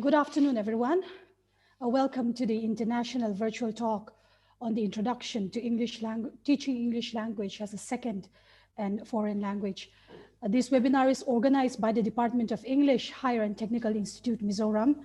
Good afternoon, everyone. Welcome to the International Virtual Talk on the Introduction to Teaching English Language as a Second and Foreign Language. This webinar is organized by the Department of English, Higher and Technical Institute, Mizoram.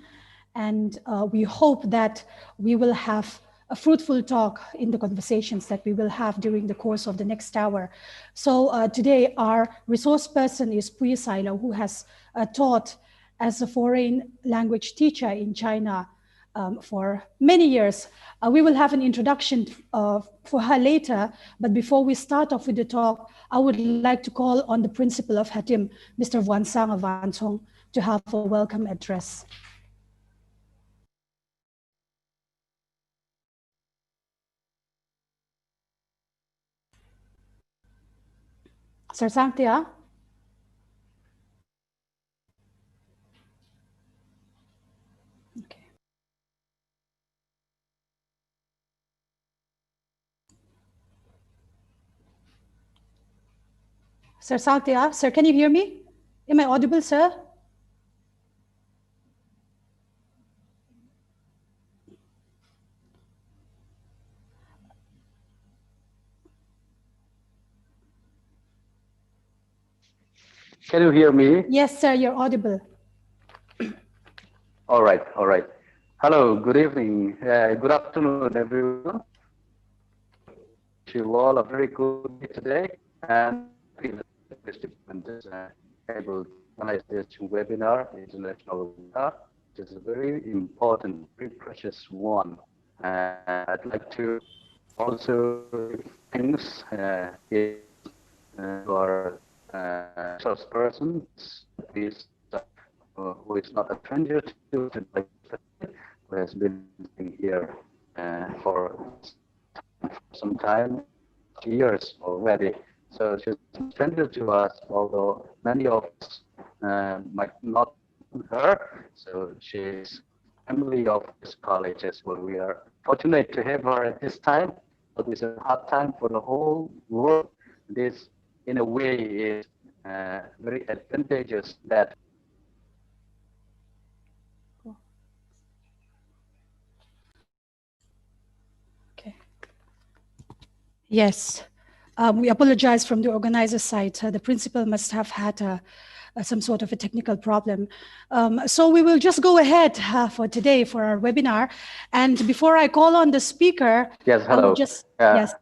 And we hope that we will have a fruitful talk in the conversations that we will have during the course of the next hour. So today our resource person is Puyi Silo, who has taught as a foreign language teacher in China for many years. We will have an introduction for her later, but before we start off with the talk, I would like to call on the principal of HATIM, Mr. Vuan Sang of Van Chong, to have a welcome address. Sir Sangtia? Okay. Sir Sangtia, sir, can you hear me? Am I audible, sir? Can you hear me? Yes, sir, you're audible. All right, all right. Hello, good evening, good afternoon, everyone. Wish you all a very good day today, and this department is able to organize this webinar, international webinar. It is a very important, very precious one. I'd like to also give thanks to our resource person, who is not a stranger to it, who has been here for some time, years already. So she's a stranger to us, although many of us might not know her. So she's family of this college as well. We are fortunate to have her at this time. But it's a hard time for the whole world. This, in a way, is very advantageous that Yes, we apologize from the organizer side. The principal must have had some sort of a technical problem. So we will just go ahead for today for our webinar. And before I call on the speaker, yes, hello. I will just, yes.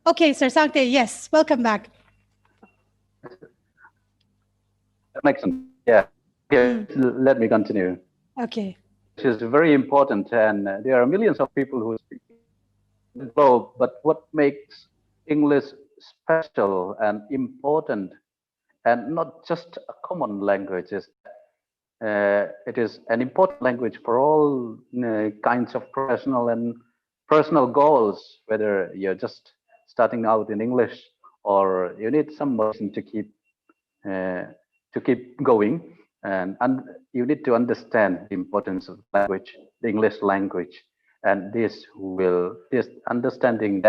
Okay, Sir Sangte, yes, welcome back. That makes sense. Yeah, let me continue. Okay. This is very important, and there are millions of people who speak the globe, but what makes English special and important, and not just a common language, is it is an important language for all kinds of professional and personal goals, whether you're just starting out in English or you need some motivation to keep going, and you need to understand the importance of language, the English language. And this understanding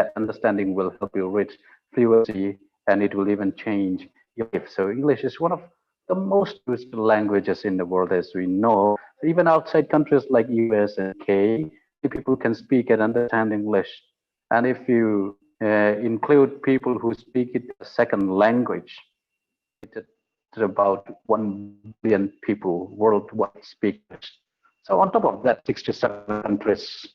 will help you reach fluency, and it will even change your life. So English is one of the most used languages in the world, as we know. Even outside countries like US and UK, people can speak and understand English. And if you include people who speak it as a second language, it's about 1 billion people worldwide speakers. So on top of that, 67 countries,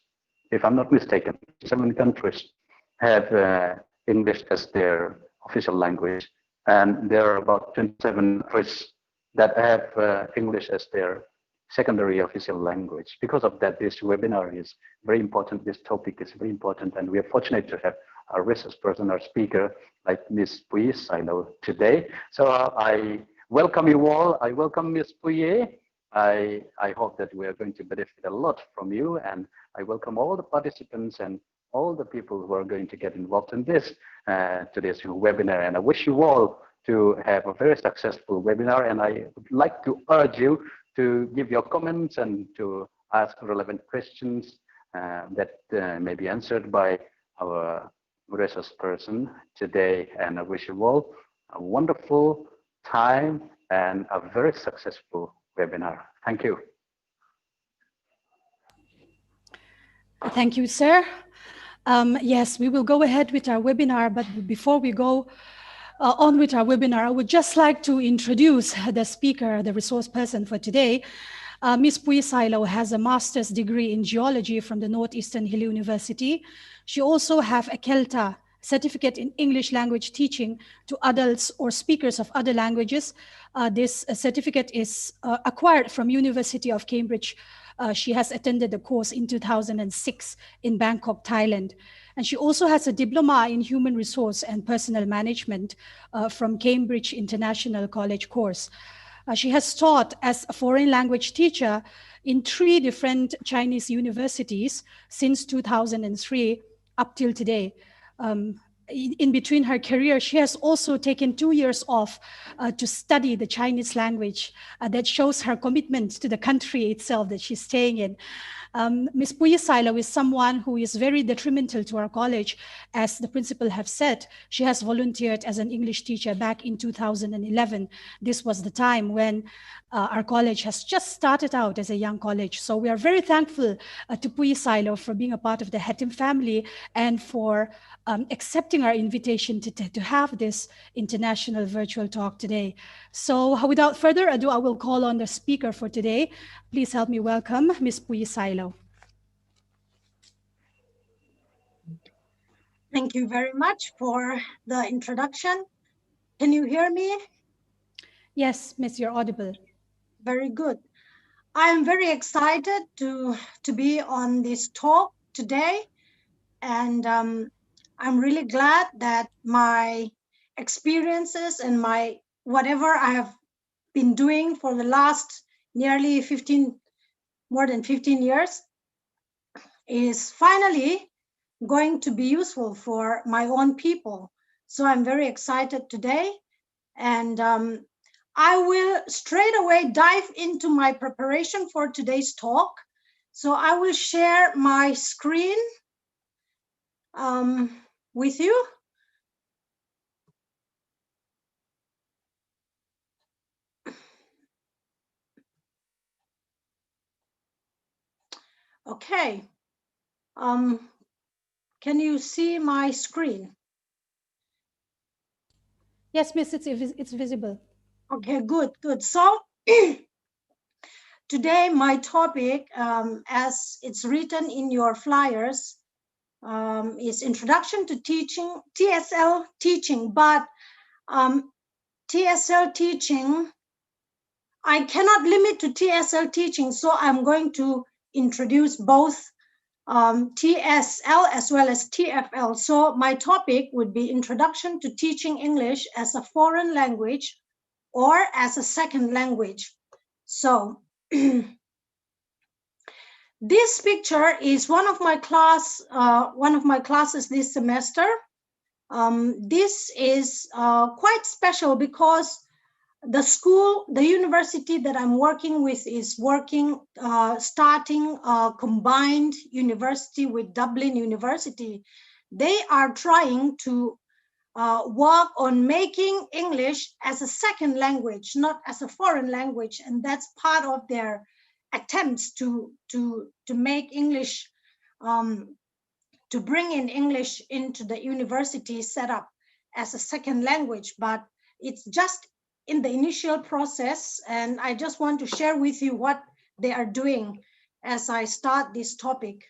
if I'm not mistaken, 7 countries have English as their official language, and there are about 27 countries that have English as their secondary official language. Because of that, this webinar is very important. This topic is very important, and we are fortunate to have our resource person, our speaker, like Ms. Puyi Silo today. So I welcome you all. I welcome Ms. Puyi. I hope that we are going to benefit a lot from you, and I welcome all the participants and all the people who are going to get involved in this today's webinar. And I wish you all to have a very successful webinar. And I would like to urge you to give your comments and to ask relevant questions that may be answered by our resource person today. And I wish you all a wonderful time and a very successful webinar. Thank you. Thank you, sir. Yes, we will go ahead with our webinar, but before we go on with our webinar, I would just like to introduce the speaker, the resource person for today. Ms. Pui Silo has a master's degree in geology from the Northeastern Hill University. She also has a CELTA certificate in English language teaching to adults or speakers of other languages. This certificate is acquired from University of Cambridge. She has attended the course in 2006 in Bangkok, Thailand. And she also has a diploma in human resource and personal management from Cambridge International College course. She has taught as a foreign language teacher in 3 different Chinese universities since 2003 up till today. In between her career, she has also taken 2 years off to study the Chinese language. That shows her commitment to the country itself that she's staying in. Ms. Pui Silo is someone who is very detrimental to our college. As the principal have said, she has volunteered as an English teacher back in 2011. This was the time when our college has just started out as a young college. So we are very thankful to Pui Silo for being a part of the HATIM family and for accepting our invitation to have this international virtual talk today. So without further ado, I will call on the speaker for today. Please help me welcome Ms. Pui Silo. Thank you very much for the introduction. Can you hear me? Yes, Miss, you're audible. Very good. I am very excited to be on this talk today. And I'm really glad that my experiences and my whatever I have been doing for the last nearly more than 15 years is finally going to be useful for my own people. So I'm very excited today. And I will straight away dive into my preparation for today's talk. So I will share my screen with you. Okay. Can you see my screen? Yes, Miss, it's visible. Okay, good. So today my topic, as it's written in your flyers, is Introduction to Teaching, TSL teaching, but TSL teaching, I cannot limit to TSL teaching, so I'm going to introduce both TSL as well as TFL. So my topic would be Introduction to Teaching English as a Foreign Language or as a Second Language. So this picture is one of my classes this semester. This is quite special because the university that I'm working with is starting a combined university with Dublin University. They are trying to work on making English as a second language, not as a foreign language, and that's part of their attempts to make English, to bring in English into the university setup as a second language, but it's just in the initial process, and I just want to share with you what they are doing as I start this topic.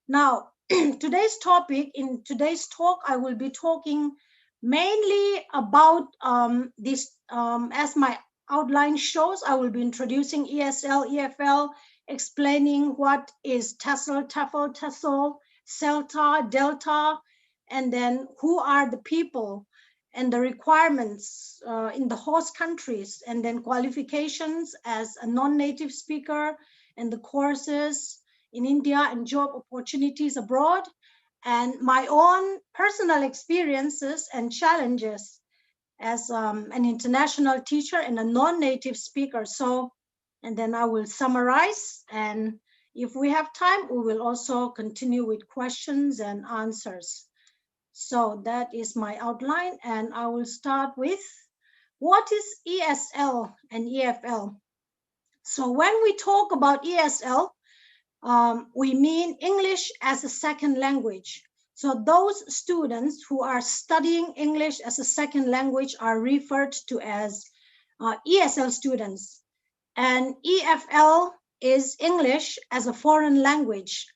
Now, in today's talk, I will be talking mainly about this, as my outline shows, I will be introducing ESL, EFL, explaining what is TESL, TEFL, TESL, CELTA, Delta, and then who are the people and the requirements in the host countries, and then qualifications as a non-native speaker, and the courses in India and job opportunities abroad, and my own personal experiences and challenges as an international teacher and a non-native speaker. So, and then I will summarize, and if we have time, we will also continue with questions and answers. So that is my outline, and I will start with what is ESL and EFL. So when we talk about ESL, we mean English as a second language. So those students who are studying English as a second language are referred to as ESL students. And EFL is English as a foreign language,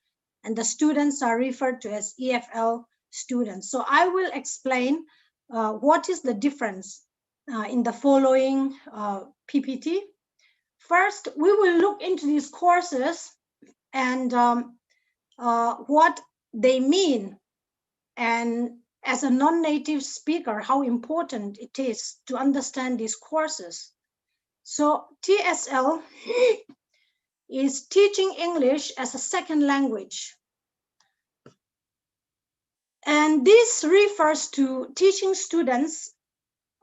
and the students are referred to as EFL students. So I will explain what is the difference in the following PPT. First, we will look into these courses and what they mean, and as a non-native speaker, how important it is to understand these courses. So TSL is teaching English as a second language. And this refers to teaching students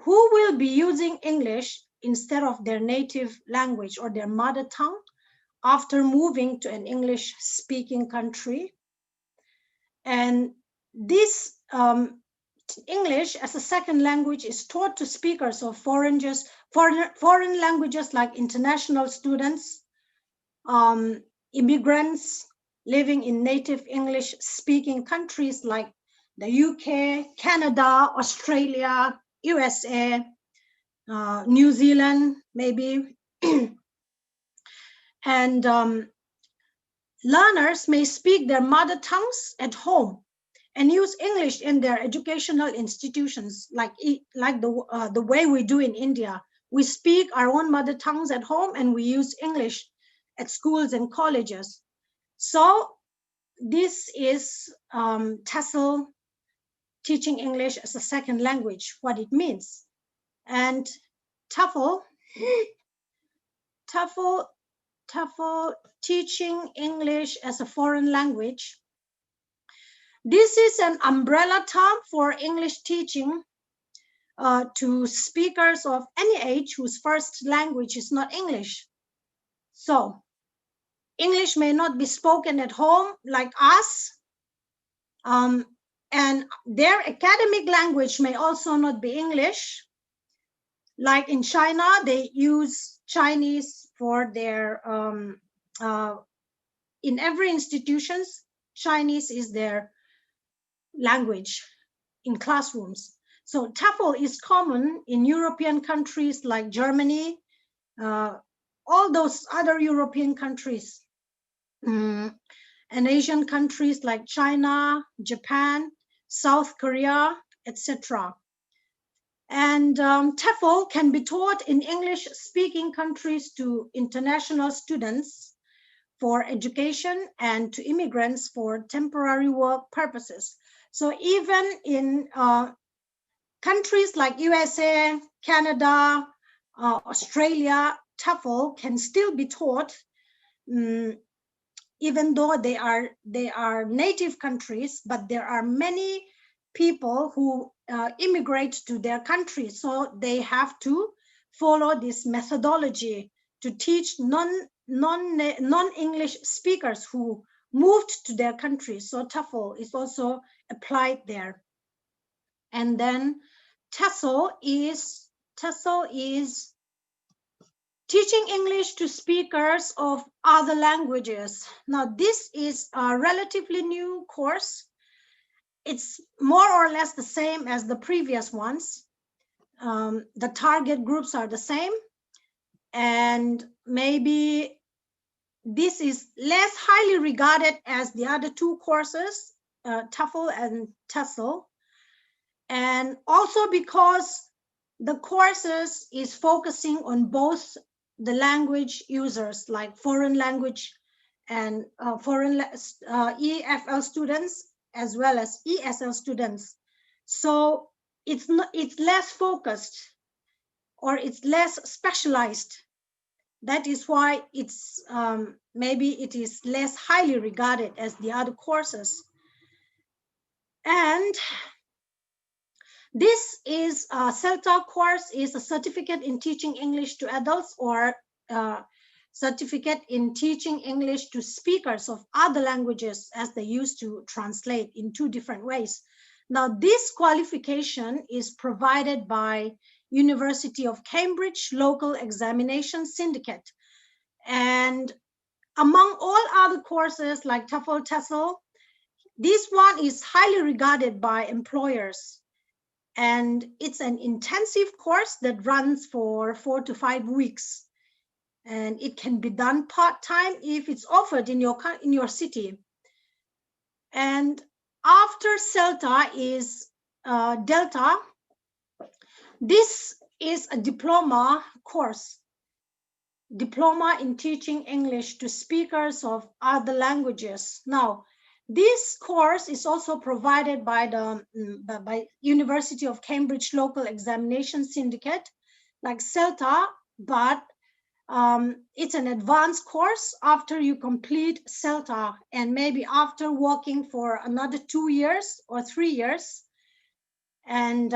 who will be using English instead of their native language or their mother tongue after moving to an English-speaking country. And this English as a second language is taught to speakers of foreign languages like international students, immigrants living in native English-speaking countries like the UK, Canada, Australia, USA, New Zealand, maybe. And learners may speak their mother tongues at home and use English in their educational institutions, like the way we do in India. We speak our own mother tongues at home and we use English at schools and colleges. So this is TESL, teaching English as a second language, what it means. And TOEFL, teaching English as a foreign language. This is an umbrella term for English teaching to speakers of any age whose first language is not English. So English may not be spoken at home like us, and their academic language may also not be English. Like in China, they use Chinese for their, in every institutions, Chinese is their language in classrooms. So TEFL is common in European countries like Germany, all those other European countries, and Asian countries like China, Japan, South Korea, etc. And TEFL can be taught in English-speaking countries to international students for education and to immigrants for temporary work purposes. So even in countries like USA, Canada, Australia, TEFL can still be taught, even though they are native countries, but there are many people who immigrate to their country, so they have to follow this methodology to teach non-English speakers who moved to their country. So TEFL is also applied there. And then TESL is teaching English to speakers of other languages. Now, this is a relatively new course. It's more or less the same as the previous ones. The target groups are the same. And maybe this is less highly regarded as the other two courses, TOEFL and TESL. And also because the courses is focusing on both the language users, like foreign language and EFL students, as well as ESL students. So it's less focused, or it's less specialized. That is why it's maybe it is less highly regarded as the other courses. And this is a CELTA course, is a certificate in teaching English to adults, or certificate in teaching English to speakers of other languages, as they used to translate in two different ways. Now, this qualification is provided by University of Cambridge Local Examination Syndicate. And among all other courses like TOEFL, TESL, this one is highly regarded by employers. And it's an intensive course that runs for 4 to 5 weeks. And it can be done part-time if it's offered in your city. And after CELTA is Delta. This is a diploma course. Diploma in teaching English to speakers of other languages. Now, this course is also provided by the University of Cambridge Local Examination Syndicate, like CELTA, but it's an advanced course after you complete CELTA, and maybe after working for another 2 years or 3 years, and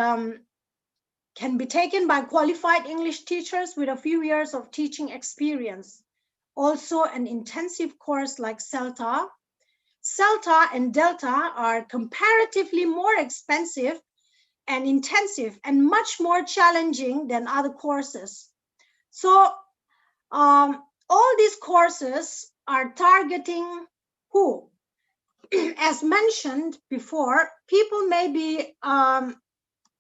can be taken by qualified English teachers with a few years of teaching experience. Also an intensive course like CELTA. CELTA and Delta are comparatively more expensive and intensive and much more challenging than other courses. So all these courses are targeting who? As mentioned before, people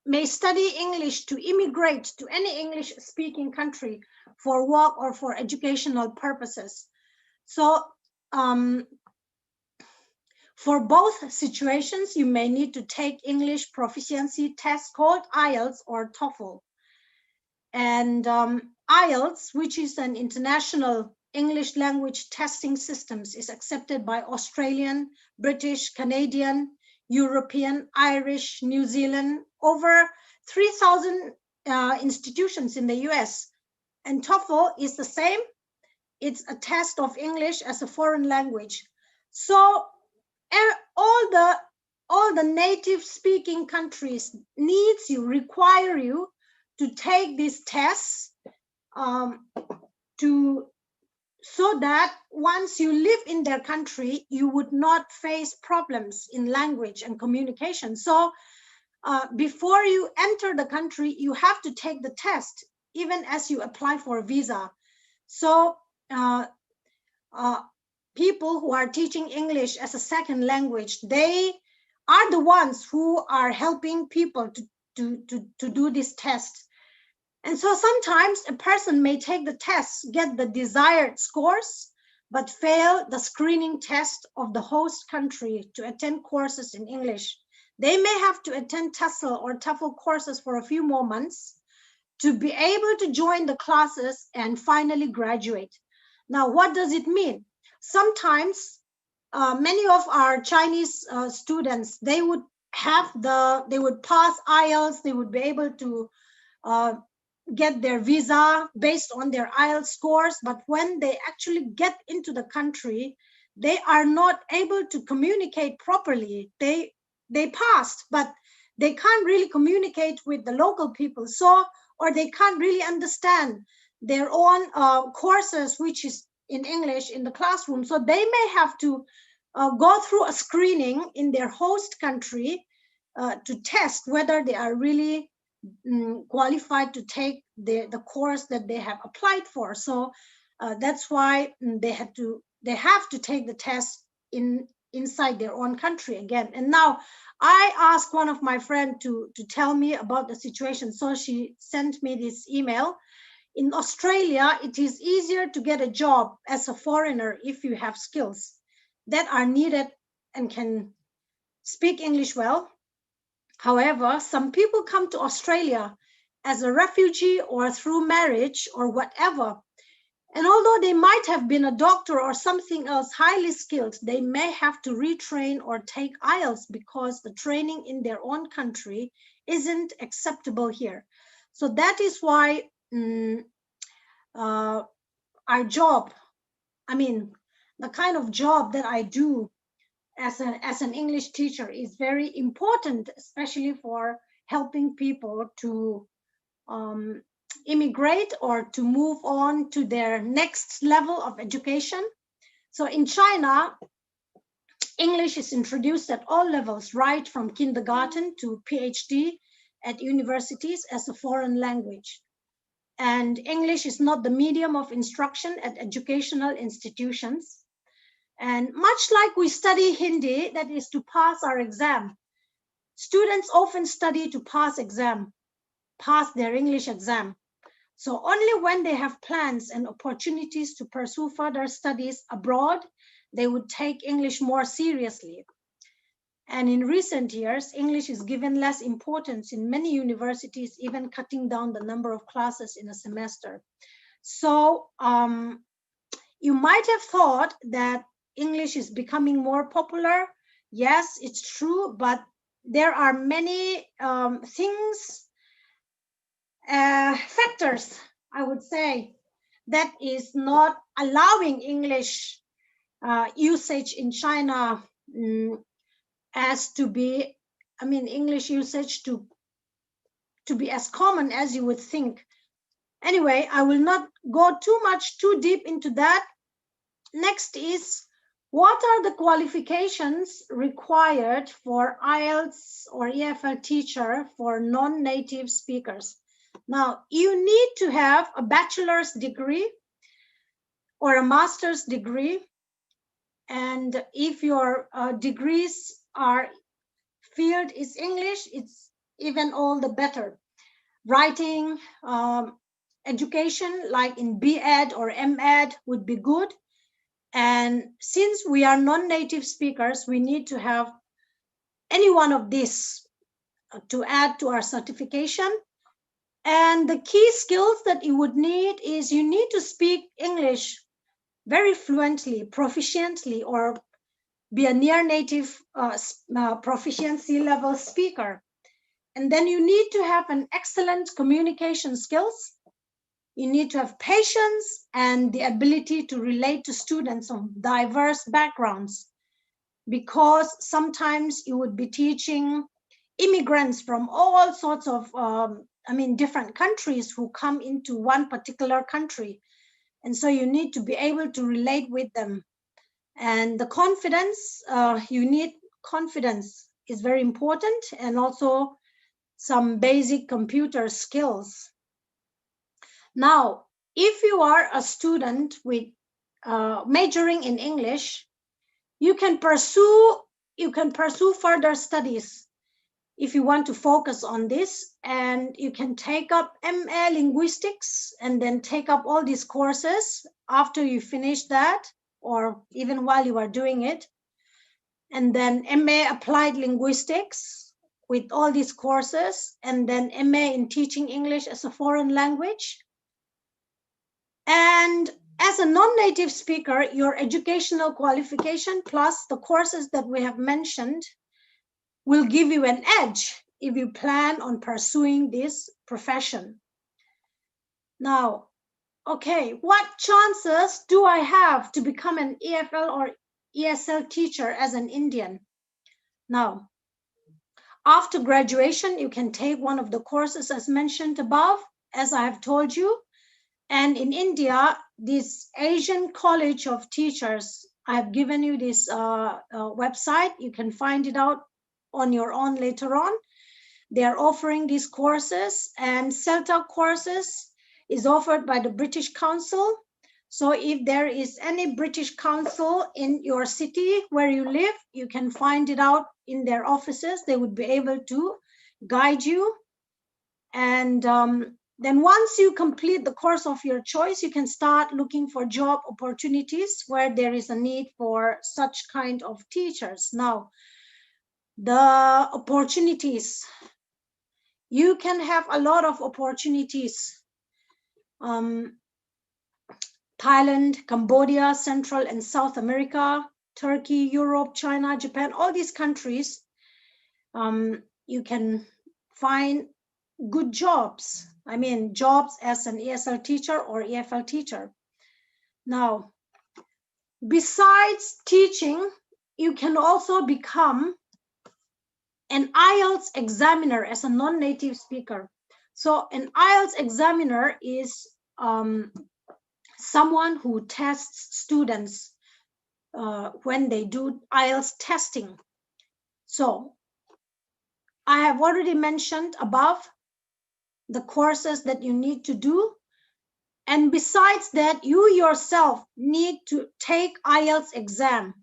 may study English to immigrate to any English-speaking country for work or for educational purposes. So for both situations, you may need to take English proficiency test called IELTS or TOEFL. And IELTS, which is an international English language testing systems, is accepted by Australian, British, Canadian, European, Irish, New Zealand, over 3,000 institutions in the US. And TOEFL is the same. It's a test of English as a foreign language. So all the native speaking countries require you to take these tests so that once you live in their country, you would not face problems in language and communication. So before you enter the country, you have to take the test, even as you apply for a visa. So people who are teaching English as a second language, they are the ones who are helping people to do this test. And so sometimes a person may take the test, get the desired scores, but fail the screening test of the host country to attend courses in English. They may have to attend TESL or TOEFL courses for a few more months to be able to join the classes and finally graduate. Now, what does it mean? Sometimes many of our Chinese students, they would pass IELTS, they would be able to get their visa based on their IELTS scores, but when they actually get into the country, they are not able to communicate properly. They passed, but they can't really communicate with the local people, or they can't really understand their own courses, which is in English in the classroom. So they may have to go through a screening in their host country to test whether they are really qualified to take the course that they have applied for. So that's why they have to take the test inside their own country again. And now I asked one of my friends to tell me about the situation. So she sent me this email. In Australia, it is easier to get a job as a foreigner if you have skills that are needed and can speak English well. However, some people come to Australia as a refugee or through marriage or whatever. And although they might have been a doctor or something else highly skilled, they may have to retrain or take IELTS because the training in their own country isn't acceptable here. So that is why our job, the kind of job that I do as an English teacher is very important, especially for helping people to immigrate or to move on to their next level of education. So in China, English is introduced at all levels, right from kindergarten to PhD at universities as a foreign language. and English is not the medium of instruction at educational institutions. And much like we study Hindi, that is to pass our exam, students often study to pass their English exam. So only when they have plans and opportunities to pursue further studies abroad, they would take English more seriously. And in recent years, English is given less importance in many universities, even cutting down the number of classes in a semester. So you might have thought that English is becoming more popular. Yes, it's true, but there are many factors, I would say, that is not allowing English usage in China as to be, English usage to be as common as you would think. Anyway, I will not go too deep into that. Next is, what are the qualifications required for IELTS or EFL teacher for non-native speakers? Now, you need to have a bachelor's degree or a master's degree. And if your degrees are field is English, it's even all the better. Writing, education like in B.Ed or M.Ed would be good. And since we are non-native speakers, we need to have any one of these to add to our certification. And the key skills that you would need is you need to speak English very fluently, proficiently, or be a near native proficiency level speaker. And then you need to have an excellent communication skills. You need to have patience and the ability to relate to students of diverse backgrounds, because sometimes you would be teaching immigrants from all sorts of, different countries who come into one particular country. And so you need to be able to relate with them. And the confidence, you need confidence is very important, and also some basic computer skills. Now, if you are a student with majoring in English, you can pursue further studies if you want to focus on this, and you can take up MA Linguistics and then take up all these courses after you finish that, or even while you are doing it. And then MA Applied Linguistics with all these courses, and then MA in Teaching English as a Foreign Language. And as a non-native speaker, your educational qualification plus the courses that we have mentioned will give you an edge if you plan on pursuing this profession. Now, okay, what chances do I have to become an EFL or ESL teacher as an Indian? Now, after graduation, you can take one of the courses as mentioned above, as I have told you. And in India, this Asian College of Teachers, I have given you this website. You can find it out on your own later on. They are offering these courses, and CELTA courses is offered by the British Council. So if there is any British Council in your city where you live, you can find it out in their offices. They would be able to guide you. And then once you complete the course of your choice, you can start looking for job opportunities where there is a need for such kind of teachers. Now, the opportunities, you can have a lot of opportunities. Thailand, Cambodia, Central and South America, Turkey, Europe, China, Japan, all these countries, you can find good jobs. Jobs as an ESL teacher or EFL teacher. Now, besides teaching, you can also become an IELTS examiner as a non-native speaker. So an IELTS examiner is someone who tests students when they do IELTS testing. So I have already mentioned above the courses that you need to do. And besides that, you yourself need to take IELTS exam,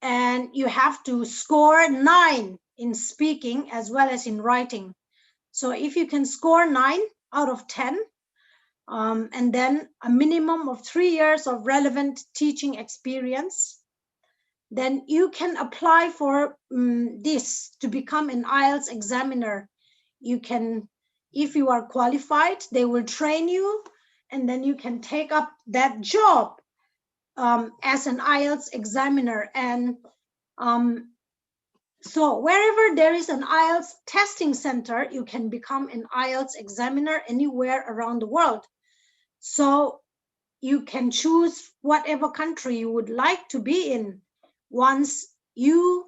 and you have to score 9 in speaking as well as in writing. So if you can score 9 out of 10, and then a minimum of 3 years of relevant teaching experience, then you can apply for this to become an IELTS examiner. You can, if you are qualified, they will train you, and then you can take up that job as an IELTS examiner. And so wherever there is an IELTS testing center, you can become an IELTS examiner anywhere around the world. So you can choose whatever country you would like to be in once you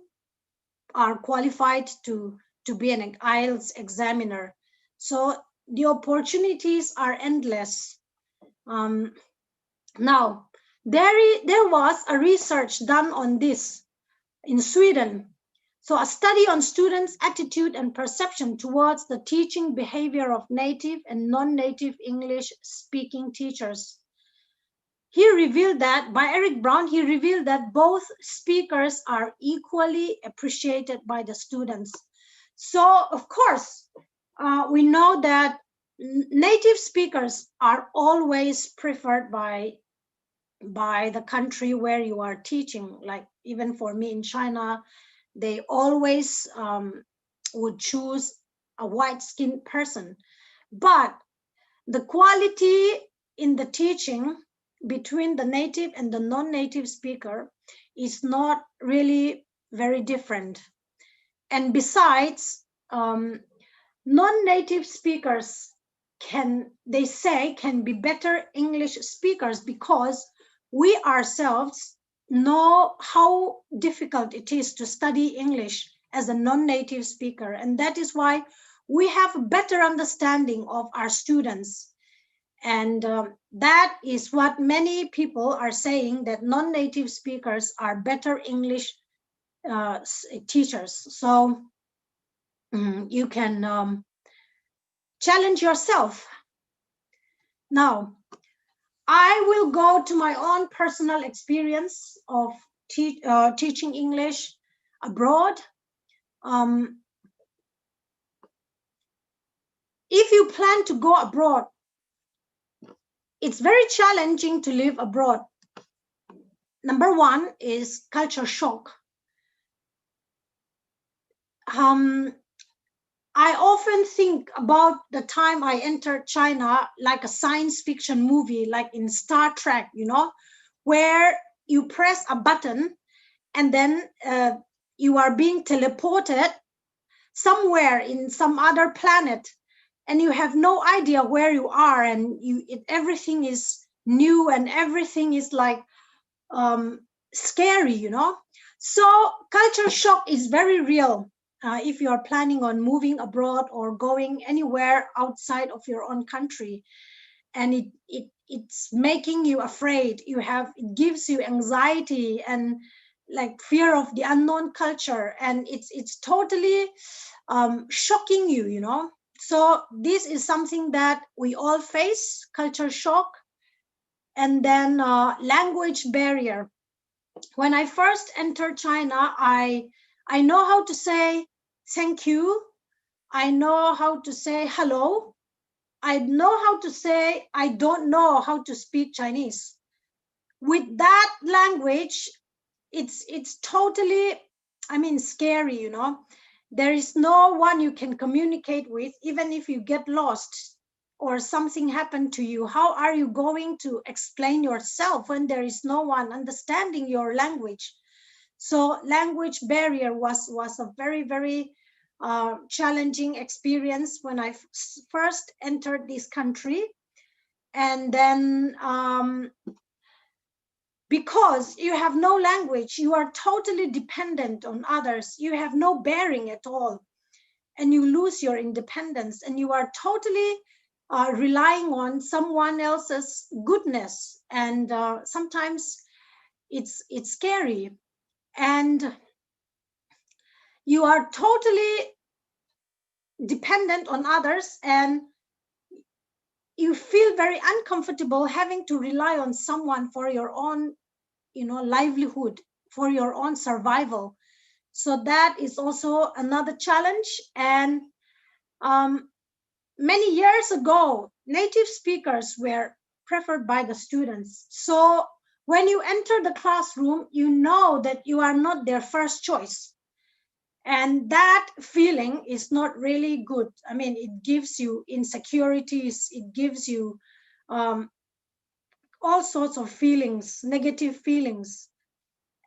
are qualified to be an IELTS examiner. So the opportunities are endless. Now, there was a research done on this in Sweden. So a study on students' attitude and perception towards the teaching behavior of native and non-native English speaking teachers. He revealed that, by Eric Brown, he revealed that both speakers are equally appreciated by the students. So, of course, we know that native speakers are always preferred by the country where you are teaching. Like even for me in China, they always would choose a white-skinned person. But the quality in the teaching between the native and the non-native speaker is not really very different. And besides, non-native speakers can be better English speakers because we ourselves know how difficult it is to study English as a non-native speaker. And that is why we have a better understanding of our students. And that is what many people are saying, that non-native speakers are better English teachers. So you can challenge yourself. Now, I will go to my own personal experience of teaching English abroad. If you plan to go abroad, it's very challenging to live abroad. Number one is culture shock. I often think about the time I entered China like a science fiction movie, like in Star Trek, you know, where you press a button and then you are being teleported somewhere in some other planet, and you have no idea where you are, and everything is new and everything is like scary, you know. So culture shock is very real if you are planning on moving abroad or going anywhere outside of your own country, and it's making you afraid. It gives you anxiety and like fear of the unknown culture, and it's totally shocking you, you know. So this is something that we all face, culture shock. And then language barrier. When I first entered China, I know how to say thank you. I know how to say hello. I know how to say I don't know how to speak Chinese. With that language, it's totally, I mean, scary, you know. There is no one you can communicate with, even if you get lost or something happened to you. How are you going to explain yourself when there is no one understanding your language? So language barrier was a very, very challenging experience when I first entered this country. And then because you have no language, you are totally dependent on others. You have no bearing at all, and you lose your independence, and you are totally relying on someone else's goodness. And sometimes it's scary, and you are totally dependent on others, and you feel very uncomfortable having to rely on someone for your own, livelihood, for your own survival. So that is also another challenge. And many years ago, native speakers were preferred by the students. So when you enter the classroom, you know that you are not their first choice. And that feeling is not really good. I mean, it gives you insecurities, it gives you all sorts of feelings, negative feelings.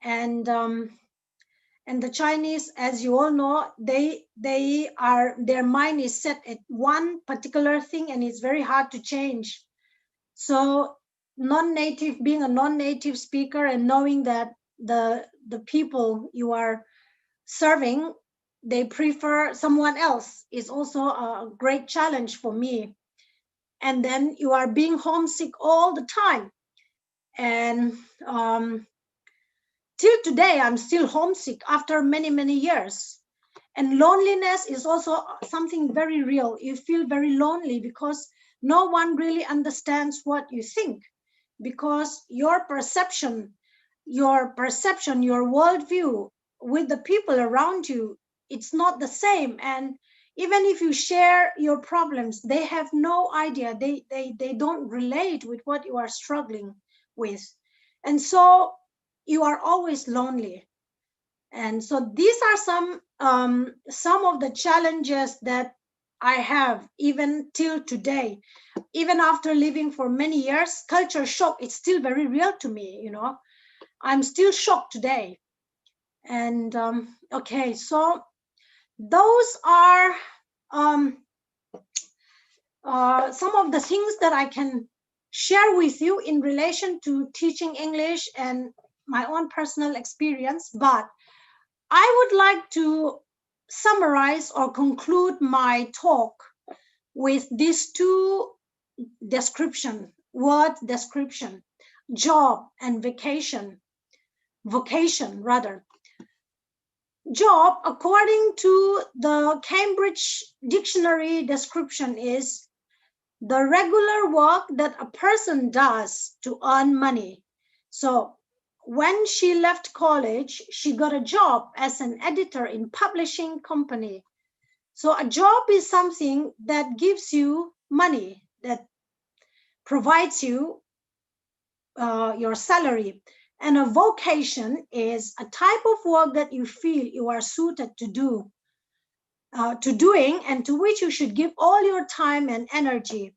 And the Chinese, as you all know, their mind is set at one particular thing, and it's very hard to change. So being a non-native speaker and knowing that the people you are serving, they prefer someone else, is also a great challenge for me. And then you are being homesick all the time. And till today, I'm still homesick after many, many years. And loneliness is also something very real. You feel very lonely because no one really understands what you think, because your perception, your worldview with the people around you, it's not the same. And even if you share your problems, they have no idea. They don't relate with what you are struggling with. And so you are always lonely. And so these are some of the challenges that I have even till today. Even after living for many years, culture shock is still very real to me, I'm still shocked today. And okay, so those are some of the things that I can share with you in relation to teaching English and my own personal experience. But I would like to summarize or conclude my talk with these two word description, job and vocation rather. Job, according to the Cambridge Dictionary description, is the regular work that a person does to earn money. So when she left college, she got a job as an editor in publishing company. So a job is something that gives you money, that provides you your salary. And a vocation is a type of work that you feel you are suited to doing, and to which you should give all your time and energy,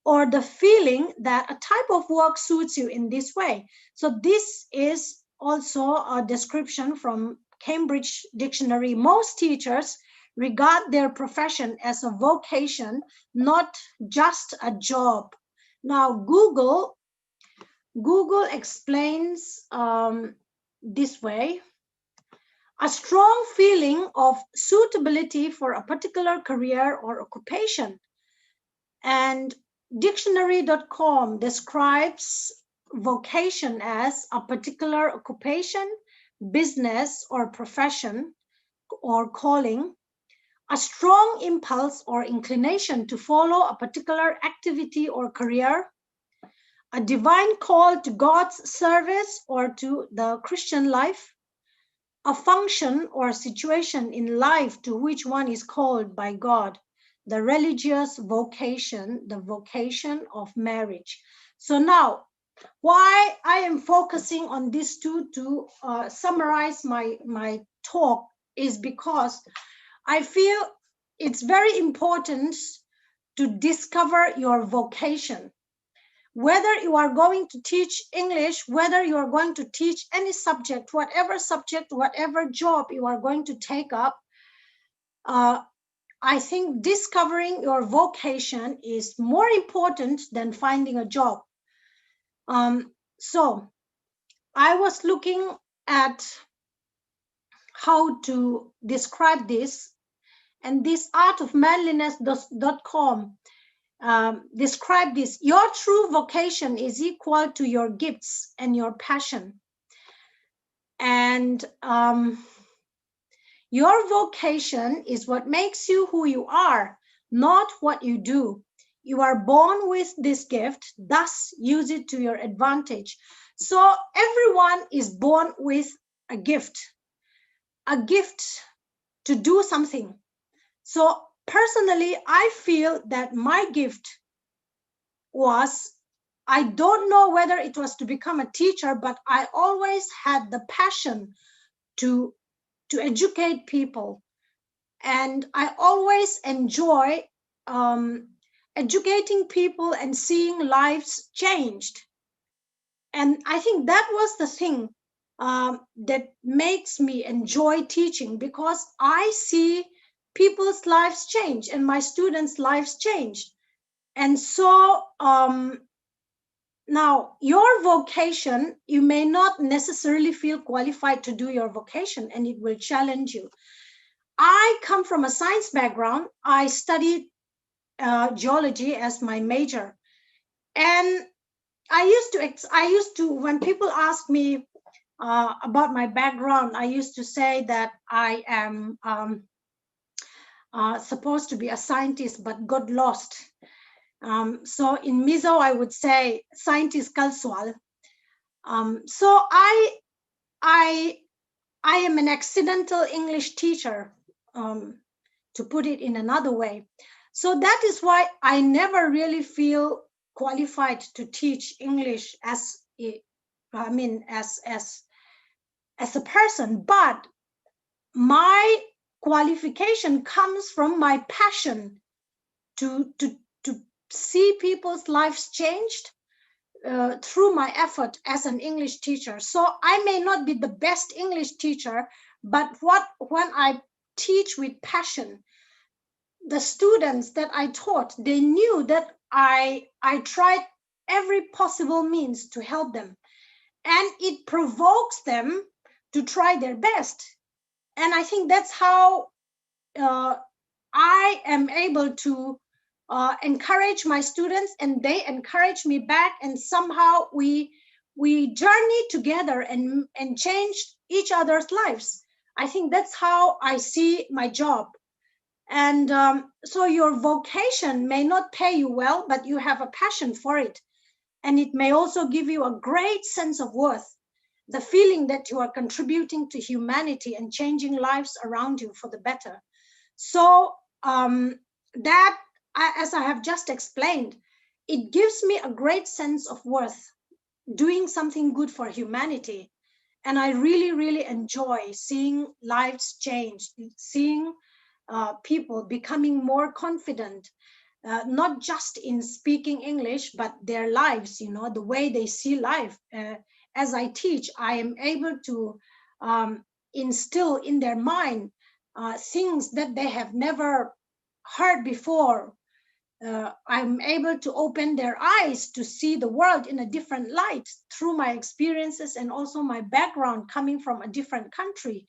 or the feeling that a type of work suits you in this way. So this is also a description from Cambridge Dictionary. Most teachers regard their profession as a vocation, not just a job. Now, Google explains this way: a strong feeling of suitability for a particular career or occupation. And dictionary.com describes vocation as a particular occupation, business or profession or calling, a strong impulse or inclination to follow a particular activity or career, a divine call to God's service or to the Christian life, a function or situation in life to which one is called by God, the religious vocation, the vocation of marriage. So now, why I am focusing on these two to summarize my talk is because I feel it's very important to discover your vocation. Whether you are going to teach English, whether you are going to teach any subject, whatever job you are going to take up, I think discovering your vocation is more important than finding a job. So I was looking at how to describe this, and this artofmanliness.com describe this: your true vocation is equal to your gifts and your passion. And your vocation is what makes you who you are, not what you do. You are born with this gift, thus use it to your advantage. So everyone is born with a gift to do something. So personally, I feel that my gift was, I don't know whether it was to become a teacher, but I always had the passion to educate people. And I always enjoy educating people and seeing lives changed. And I think that was the thing that makes me enjoy teaching, because I see people's lives change and my students' lives change. And so now your vocation, you may not necessarily feel qualified to do your vocation, and it will challenge you. I come from a science background. I studied geology as my major. And I used to, when people ask me about my background, I used to say that I am supposed to be a scientist, but got lost. So in Mizo, I would say scientist Kalswal. So I am an accidental English teacher, to put it in another way. So that is why I never really feel qualified to teach English as a person. But my qualification comes from my passion to see people's lives changed through my effort as an English teacher. So I may not be the best English teacher, but when I teach with passion, the students that I taught, they knew that I tried every possible means to help them, and it provokes them to try their best. And I think that's how I am able to encourage my students, and they encourage me back, and somehow we journey together and change each other's lives. I think that's how I see my job. And so your vocation may not pay you well, but you have a passion for it. And it may also give you a great sense of worth, the feeling that you are contributing to humanity and changing lives around you for the better. So that, as I have just explained, it gives me a great sense of worth, doing something good for humanity. And I really, really enjoy seeing lives change, seeing people becoming more confident, not just in speaking English, but their lives, the way they see life. As I teach, I am able to instill in their mind things that they have never heard before. I'm able to open their eyes to see the world in a different light through my experiences and also my background coming from a different country.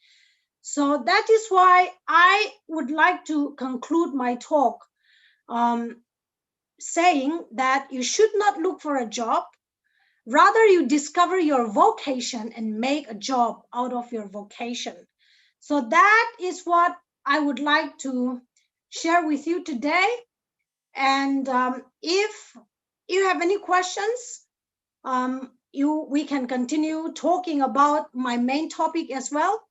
So that is why I would like to conclude my talk saying that you should not look for a job. Rather, you discover your vocation and make a job out of your vocation. So that is what I would like to share with you today. And if you have any questions, we can continue talking about my main topic as well.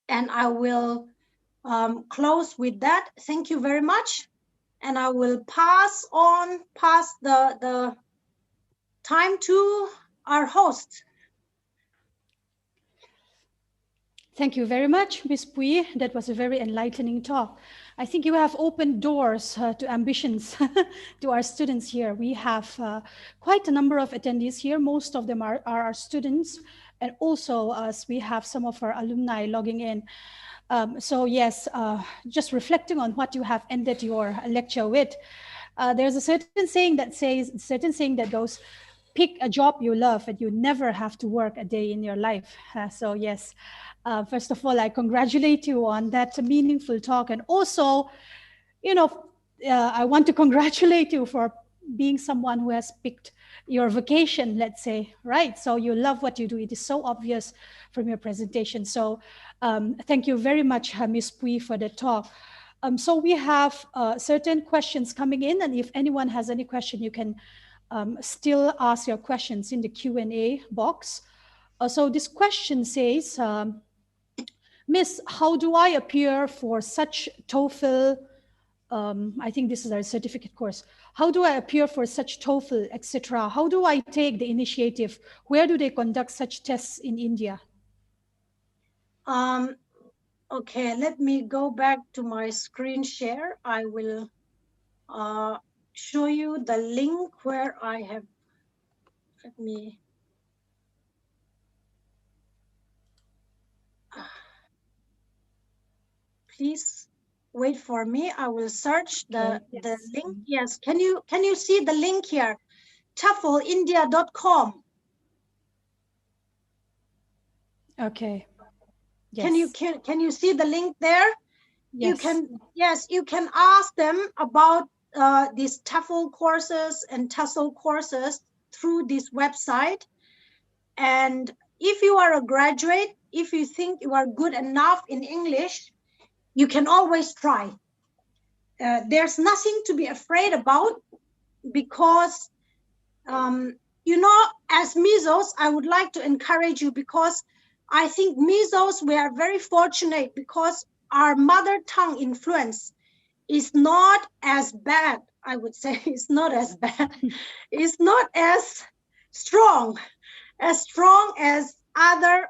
And I will close with that. Thank you very much. And I will pass the time to our host. Thank you very much, Ms. Pui. That was a very enlightening talk. I think you have opened doors to ambitions to our students here. We have quite a number of attendees here. Most of them are our students. And also, as we have some of our alumni logging in. So yes, just reflecting on what you have ended your lecture with, there's a certain saying that goes, pick a job you love and you never have to work a day in your life. So yes, first of all, I congratulate you on that meaningful talk. And also, I want to congratulate you for being someone who has picked your vocation, let's say, right? So you love what you do. It is so obvious from your presentation. So thank you very much, Ms. Pui, for the talk. So we have certain questions coming in, and if anyone has any question, you can still ask your questions in the Q&A box. So this question says, Miss, how do I appear for such TOEFL? I think this is our certificate course. How do I appear for such TOEFL, etc.? How do I take the initiative? Where do they conduct such tests in India? Okay, let me go back to my screen share. I will show you the link where I have, let me, please wait for me. I will search the link. Yes, can you see the link here? TEFLindia.com. Okay. Yes. Can you see the link there? Yes. You can ask them about these TEFL courses and TESL courses through this website. And if you are a graduate, if you think you are good enough in English, you can always try. There's nothing to be afraid about, because you know, as Mesos, I would like to encourage you, because I think Mesos, we are very fortunate because our mother tongue influence is not as bad. I would say it's not as bad. It's not as strong as other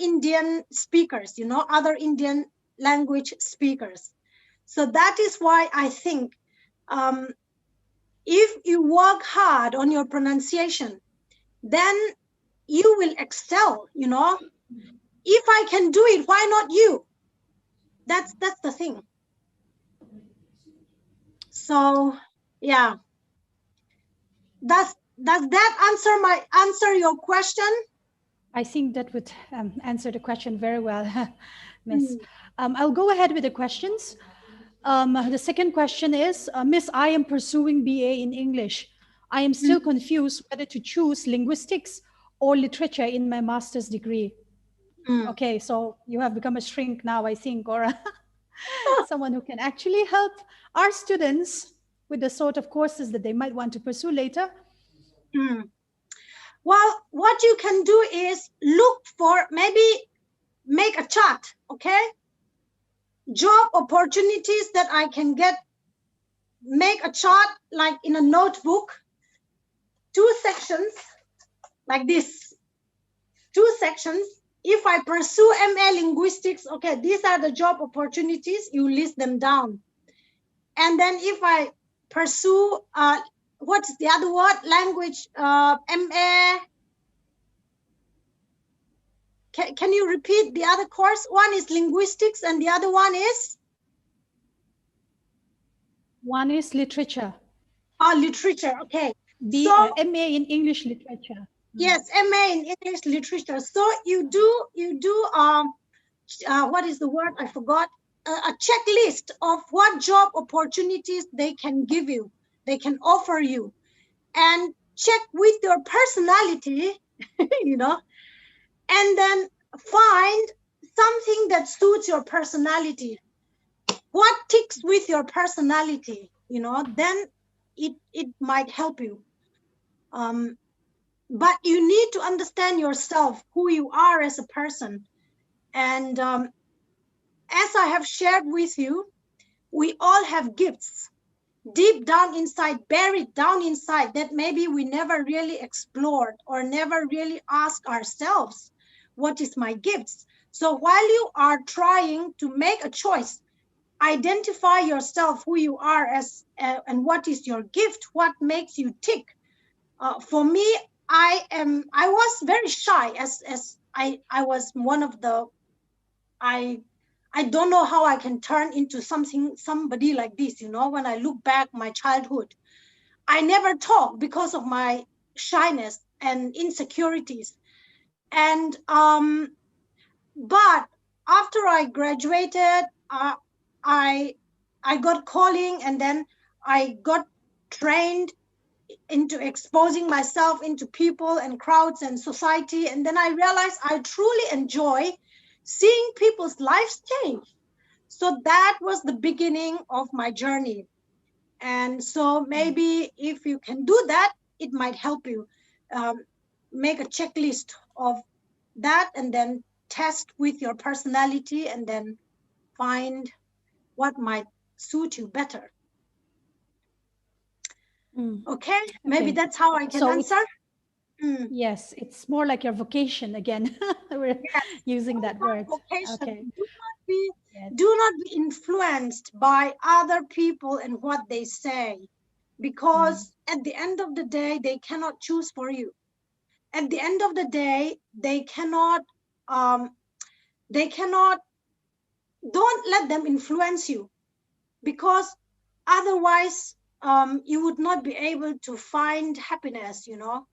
Indian speakers, you know, other Indian language speakers. So that is why I think if you work hard on your pronunciation, then you will excel, you know. If I can do it, why not you? That's the thing. So yeah. Does that answer your question? I think that would answer the question very well, Miss. I'll go ahead with the questions. The second question is, Miss, I am pursuing BA in English. I am still confused whether to choose linguistics or literature in my master's degree. Okay, so you have become a shrink now, I think, or someone who can actually help our students with the sort of courses that they might want to pursue later. Well, what you can do is look for, maybe make a chart, okay? Job opportunities that I can get, make a chart like in a notebook, 2 sections like this, 2 sections. If I pursue MA linguistics, okay, these are the job opportunities, you list them down. And then if I pursue, what's the other word? Language, MA. Can you repeat the other course? One is linguistics and the other one is? One is literature. Oh, literature, okay. So MA in English literature. Yes, MA in English literature. So you do what is the word? I forgot. A checklist of what job opportunities they can give you, they can offer you, and check with your personality, you know, and then find something that suits your personality. What ticks with your personality, you know, then it might help you. But you need to understand yourself, who you are as a person. And as I have shared with you, we all have gifts deep down inside, buried down inside, that maybe we never really explored or never really asked ourselves, what is my gifts? So while you are trying to make a choice, identify yourself, who you are as, and what is your gift, what makes you tick. For me, I was very shy as I was one of the, I don't know how I can turn into somebody like this, you know. When I look back my childhood, I never talked because of my shyness and insecurities. And but after I graduated, I got calling, and then I got trained into exposing myself into people and crowds and society. And then I realized I truly enjoy seeing people's lives change. So that was the beginning of my journey. And so maybe if you can do that, it might help you make a checklist of that and then test with your personality and then find what might suit you better. Okay, maybe that's how I can answer. Yes, it's more like your vocation again. We're using that word. Vocation. Okay. Do not be influenced by other people and what they say, because at the end of the day, they cannot choose for you. At the end of the day, they cannot, don't let them influence you, because otherwise you would not be able to find happiness, you know,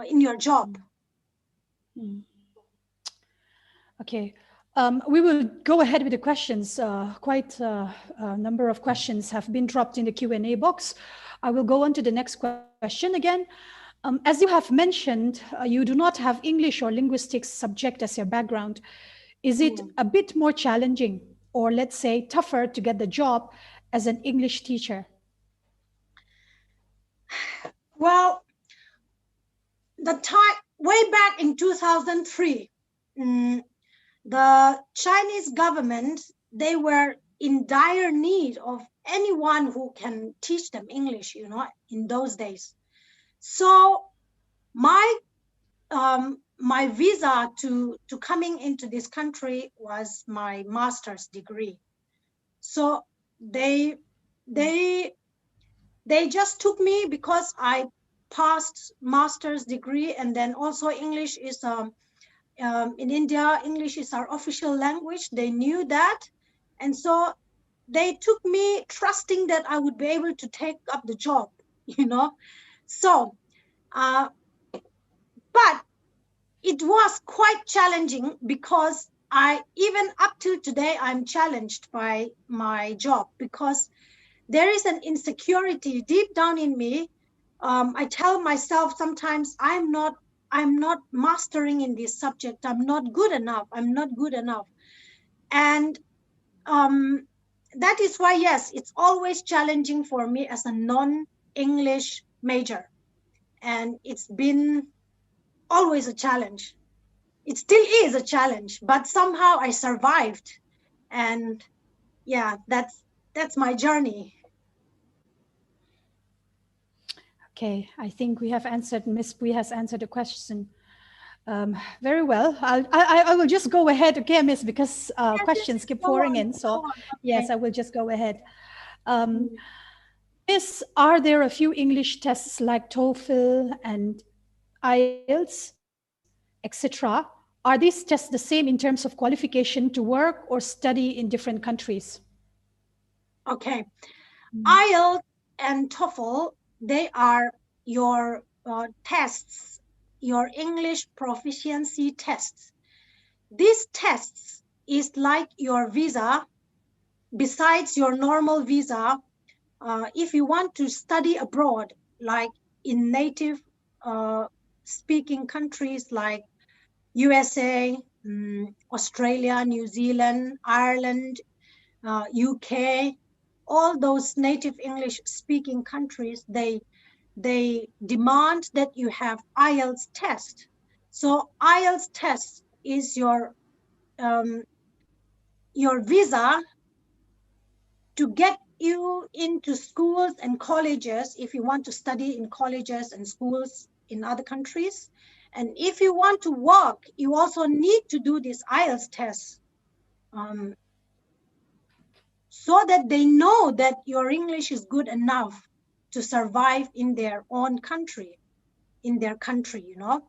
in your job. Okay. We will go ahead with the questions. Quite a number of questions have been dropped in the Q&A box. I will go on to the next question again. As you have mentioned, you do not have English or linguistics subject as your background. Is it a bit more challenging, or let's say tougher, to get the job as an English teacher? Well, the time way back in 2003, the Chinese government, they were in dire need of anyone who can teach them English, you know, in those days. So my visa to coming into this country was my master's degree. So they just took me because I passed master's degree, and then also English is in India, English is our official language. They knew that, and so they took me trusting that I would be able to take up the job, you know. So but it was quite challenging, because even up till today, I'm challenged by my job, because there is an insecurity deep down in me. I tell myself sometimes I'm not mastering in this subject. I'm not good enough. I'm not good enough. And that is why, yes, it's always challenging for me as a non-English major. And it's been always a challenge. It still is a challenge, but somehow I survived. And yeah, that's my journey. Okay, I think we have answered, Ms. Bui has answered the question very well. I will just go ahead, okay, Miss, because questions keep pouring in. So yes, I will just go ahead. Miss, are there a few English tests like TOEFL and IELTS, etc.? Are these tests the same in terms of qualification to work or study in different countries? Okay, IELTS and TOEFL, they are your tests, your English proficiency tests. These tests is like your visa. Besides your normal visa, if you want to study abroad, like in native speaking countries like USA, Australia, New Zealand, Ireland, UK, all those native English speaking countries, they demand that you have IELTS test. So IELTS test is your visa to get you into schools and colleges if you want to study in colleges and schools in other countries. And if you want to work, you also need to do this IELTS test so that they know that your English is good enough to survive in their own country, you know.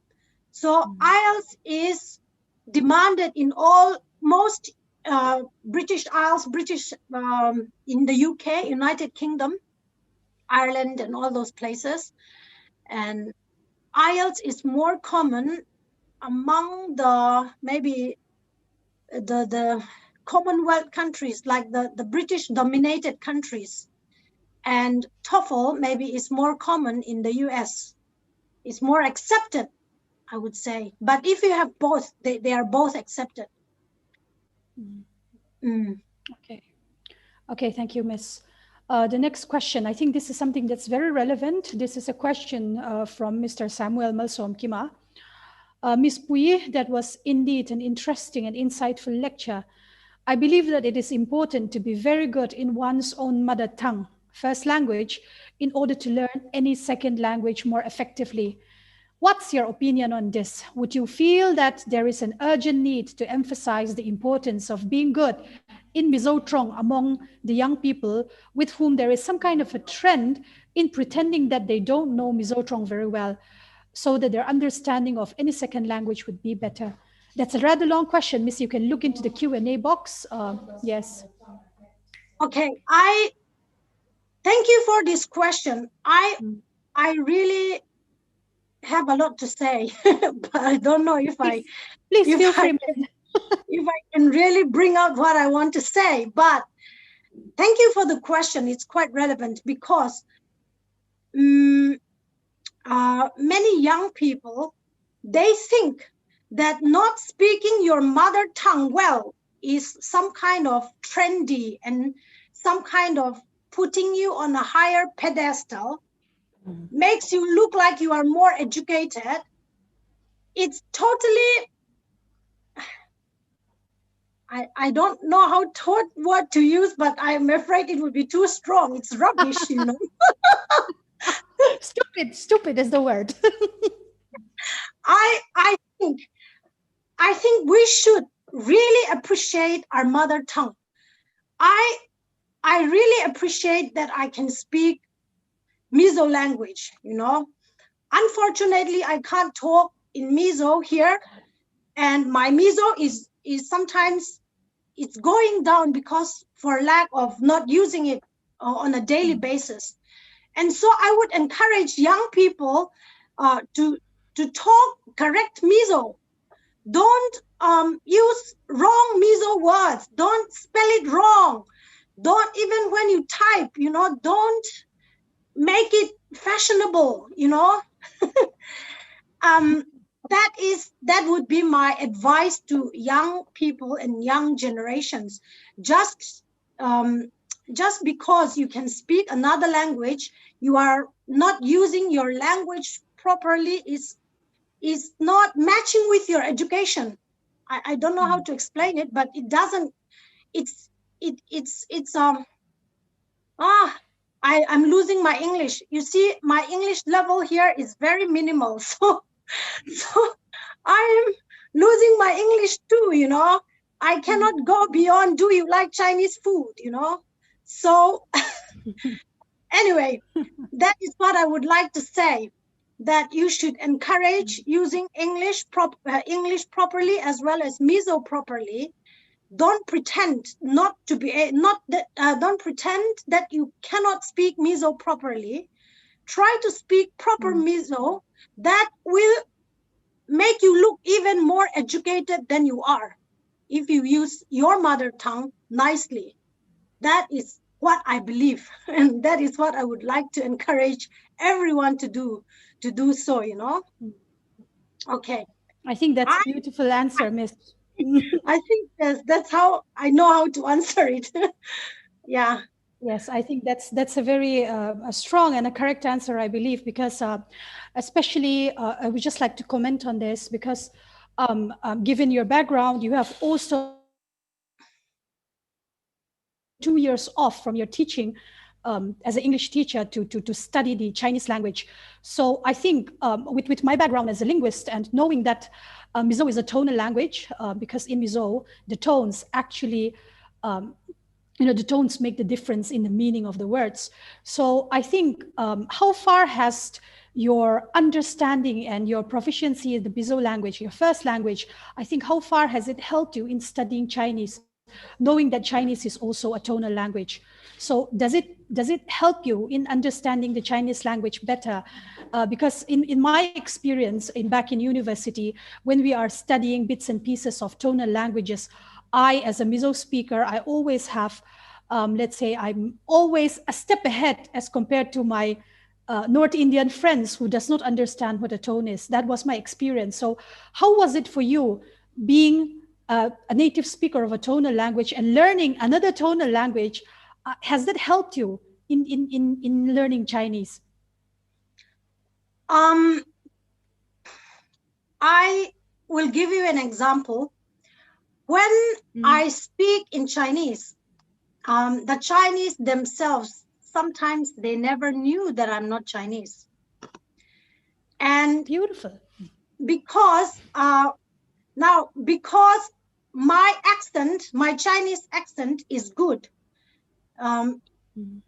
So IELTS is demanded in most British Isles, in the UK, United Kingdom, Ireland, and all those places. And IELTS is more common among maybe the Commonwealth countries, like the British dominated countries. And TOEFL maybe is more common in the US. It's more accepted, I would say. But if you have both, they are both accepted. Okay. Okay, thank you, Miss. The next question, I think this is something that's very relevant. This is a question from Mr. Samuel Malsom Kima. Ms. Puyi, that was indeed an interesting and insightful lecture. I believe that it is important to be very good in one's own mother tongue, first language, in order to learn any second language more effectively. What's your opinion on this? Would you feel that there is an urgent need to emphasize the importance of being good in Mizotrong among the young people with whom there is some kind of a trend in pretending that they don't know Mizotrong very well, so that their understanding of any second language would be better? That's a rather long question, Miss. You can look into the Q&A box. Yes. Okay, I thank you for this question. I really have a lot to say, but I don't know if please feel free. If I can really bring out what I want to say. But thank you for the question. It's quite relevant because many young people, they think that not speaking your mother tongue well is some kind of trendy and some kind of putting you on a higher pedestal, makes you look like you are more educated. It's totally, I don't know what to use, but I'm afraid it would be too strong. It's rubbish, you know. Stupid is the word. I think we should really appreciate our mother tongue. I really appreciate that I can speak Mizo language, you know. Unfortunately, I can't talk in Mizo here, and my Mizo is sometimes it's going down because for lack of not using it on a daily basis. And so I would encourage young people to talk correct Mizo. Don't use wrong Mizo words. Don't spell it wrong. Don't, even when you type, you know, don't make it fashionable, you know. That would be my advice to young people and young generations. Just because you can speak another language, you are not using your language properly is not matching with your education. I don't know how to explain it, but it doesn't. I'm losing my English. You see, my English level here is very minimal, so I am losing my English too, you know. I cannot go beyond, do you like Chinese food, you know? So anyway, that is what I would like to say, that you should encourage using English properly as well as Mizo properly. Don't pretend don't pretend that you cannot speak Mizo properly. Try to speak proper Mizo. That will make you look even more educated than you are if you use your mother tongue nicely. That is what I believe, and that is what I would like to encourage everyone to do so, you know. Okay. I think that's a beautiful answer, Miss. I think that's how I know how to answer it. Yeah. Yes, I think that's a very a strong and a correct answer, I believe, because especially I would just like to comment on this because given your background, you have also 2 years off from your teaching as an English teacher to study the Chinese language. So I think with my background as a linguist and knowing that Mizo is a tonal language, because in Mizo, the tones actually, the tones make the difference in the meaning of the words. So I think how far has your understanding and your proficiency in the Mizo language, your first language, I think how far has it helped you in studying Chinese, knowing that Chinese is also a tonal language? So does it help you in understanding the Chinese language better? Because in my experience back in university, when we are studying bits and pieces of tonal languages, I, as a Mizo speaker, I always have, let's say, I'm always a step ahead as compared to my North Indian friends who does not understand what a tone is. That was my experience. So how was it for you being a native speaker of a tonal language and learning another tonal language, has that helped you in learning Chinese? I will give you an example. When I speak in Chinese, the Chinese themselves, sometimes they never knew that I'm not Chinese. And beautiful. Because because my accent, my Chinese accent is good,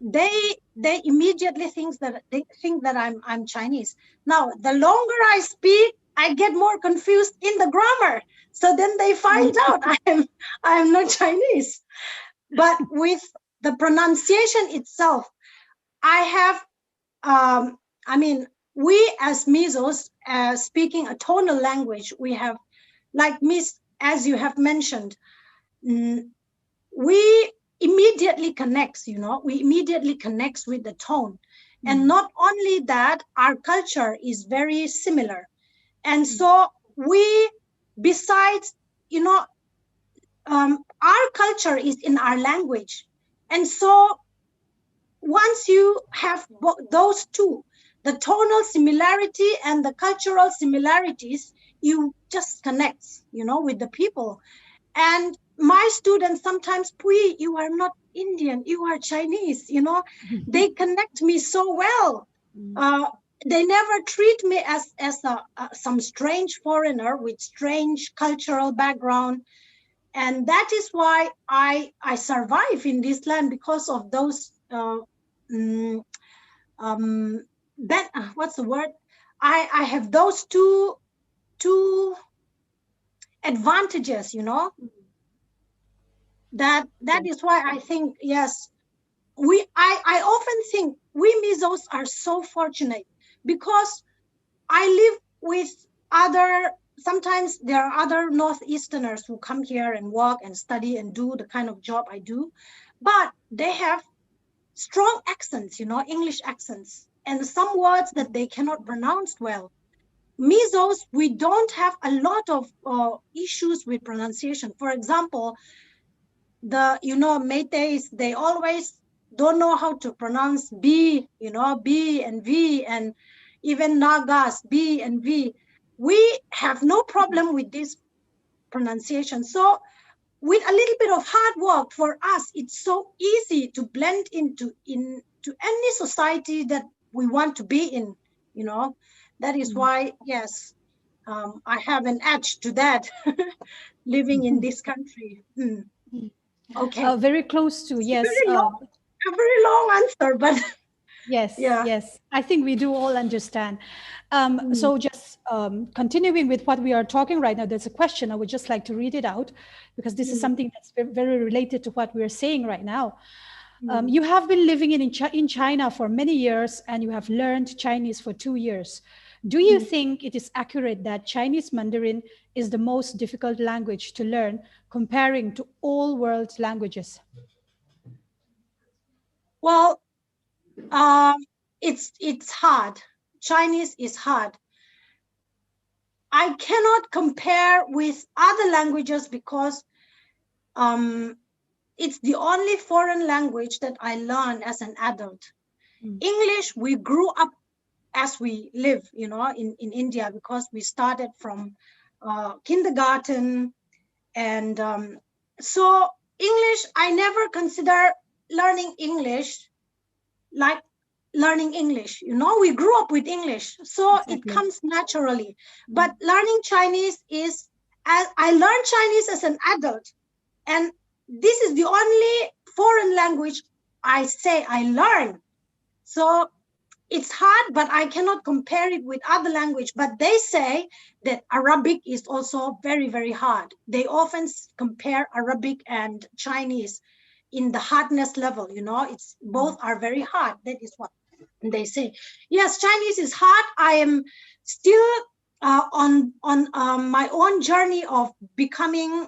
they immediately think that I'm Chinese. Now, the longer I speak, I get more confused in the grammar. So then they find out I am not Chinese. But with the pronunciation itself, I have, I mean, we as Mesos, speaking a tonal language, we have, like Miss, as you have mentioned, we immediately connects, we immediately connects with the tone. And not only that, our culture is very similar. And so we, besides, our culture is in our language. And so once you have those two, the tonal similarity and the cultural similarities, you just connect, with the people. And my students sometimes, Pui, you are not Indian, you are Chinese, they connect me so well. They never treat me as some strange foreigner with strange cultural background. And that is why I survive in this land, because of those what's the word? I have those two advantages, that is why I think, yes, I often think we Mesos are so fortunate, because I live with sometimes there are other Northeasterners who come here and work and study and do the kind of job I do, but they have strong accents, English accents, and some words that they cannot pronounce well. Mesos, we don't have a lot of issues with pronunciation. For example, Métis, they always don't know how to pronounce B, B and V, and even Nagas, B and V. We have no problem with this pronunciation. So with a little bit of hard work for us, it's so easy to blend into any society that we want to be in, That is why, yes, I have an edge to that, living in this country. Okay. Very close to, yes. A very long answer, but yes, yeah. Yes, I think we do all understand. So just continuing with what we are talking right now, there's a question I would just like to read it out, because this is something that's very related to what we're saying right now. You have been living in China for many years, and you have learned Chinese for 2 years. Do you think it is accurate that Chinese Mandarin is the most difficult language to learn comparing to all world languages? Well, it's hard. Chinese is hard. I cannot compare with other languages because it's the only foreign language that I learned as an adult. English, we grew up as we live, in India, because we started from kindergarten. And so English, I never consider learning English like learning English. We grew up with English, so exactly. It comes naturally. But learning Chinese is, I learned Chinese as an adult, and this is the only foreign language I say I learn. So it's hard, but I cannot compare it with other language. But they say that Arabic is also very, very hard. They often compare Arabic and Chinese in the hardness level, it's both are very hard. That is what they say. Yes, Chinese is hard. I am still on my own journey of becoming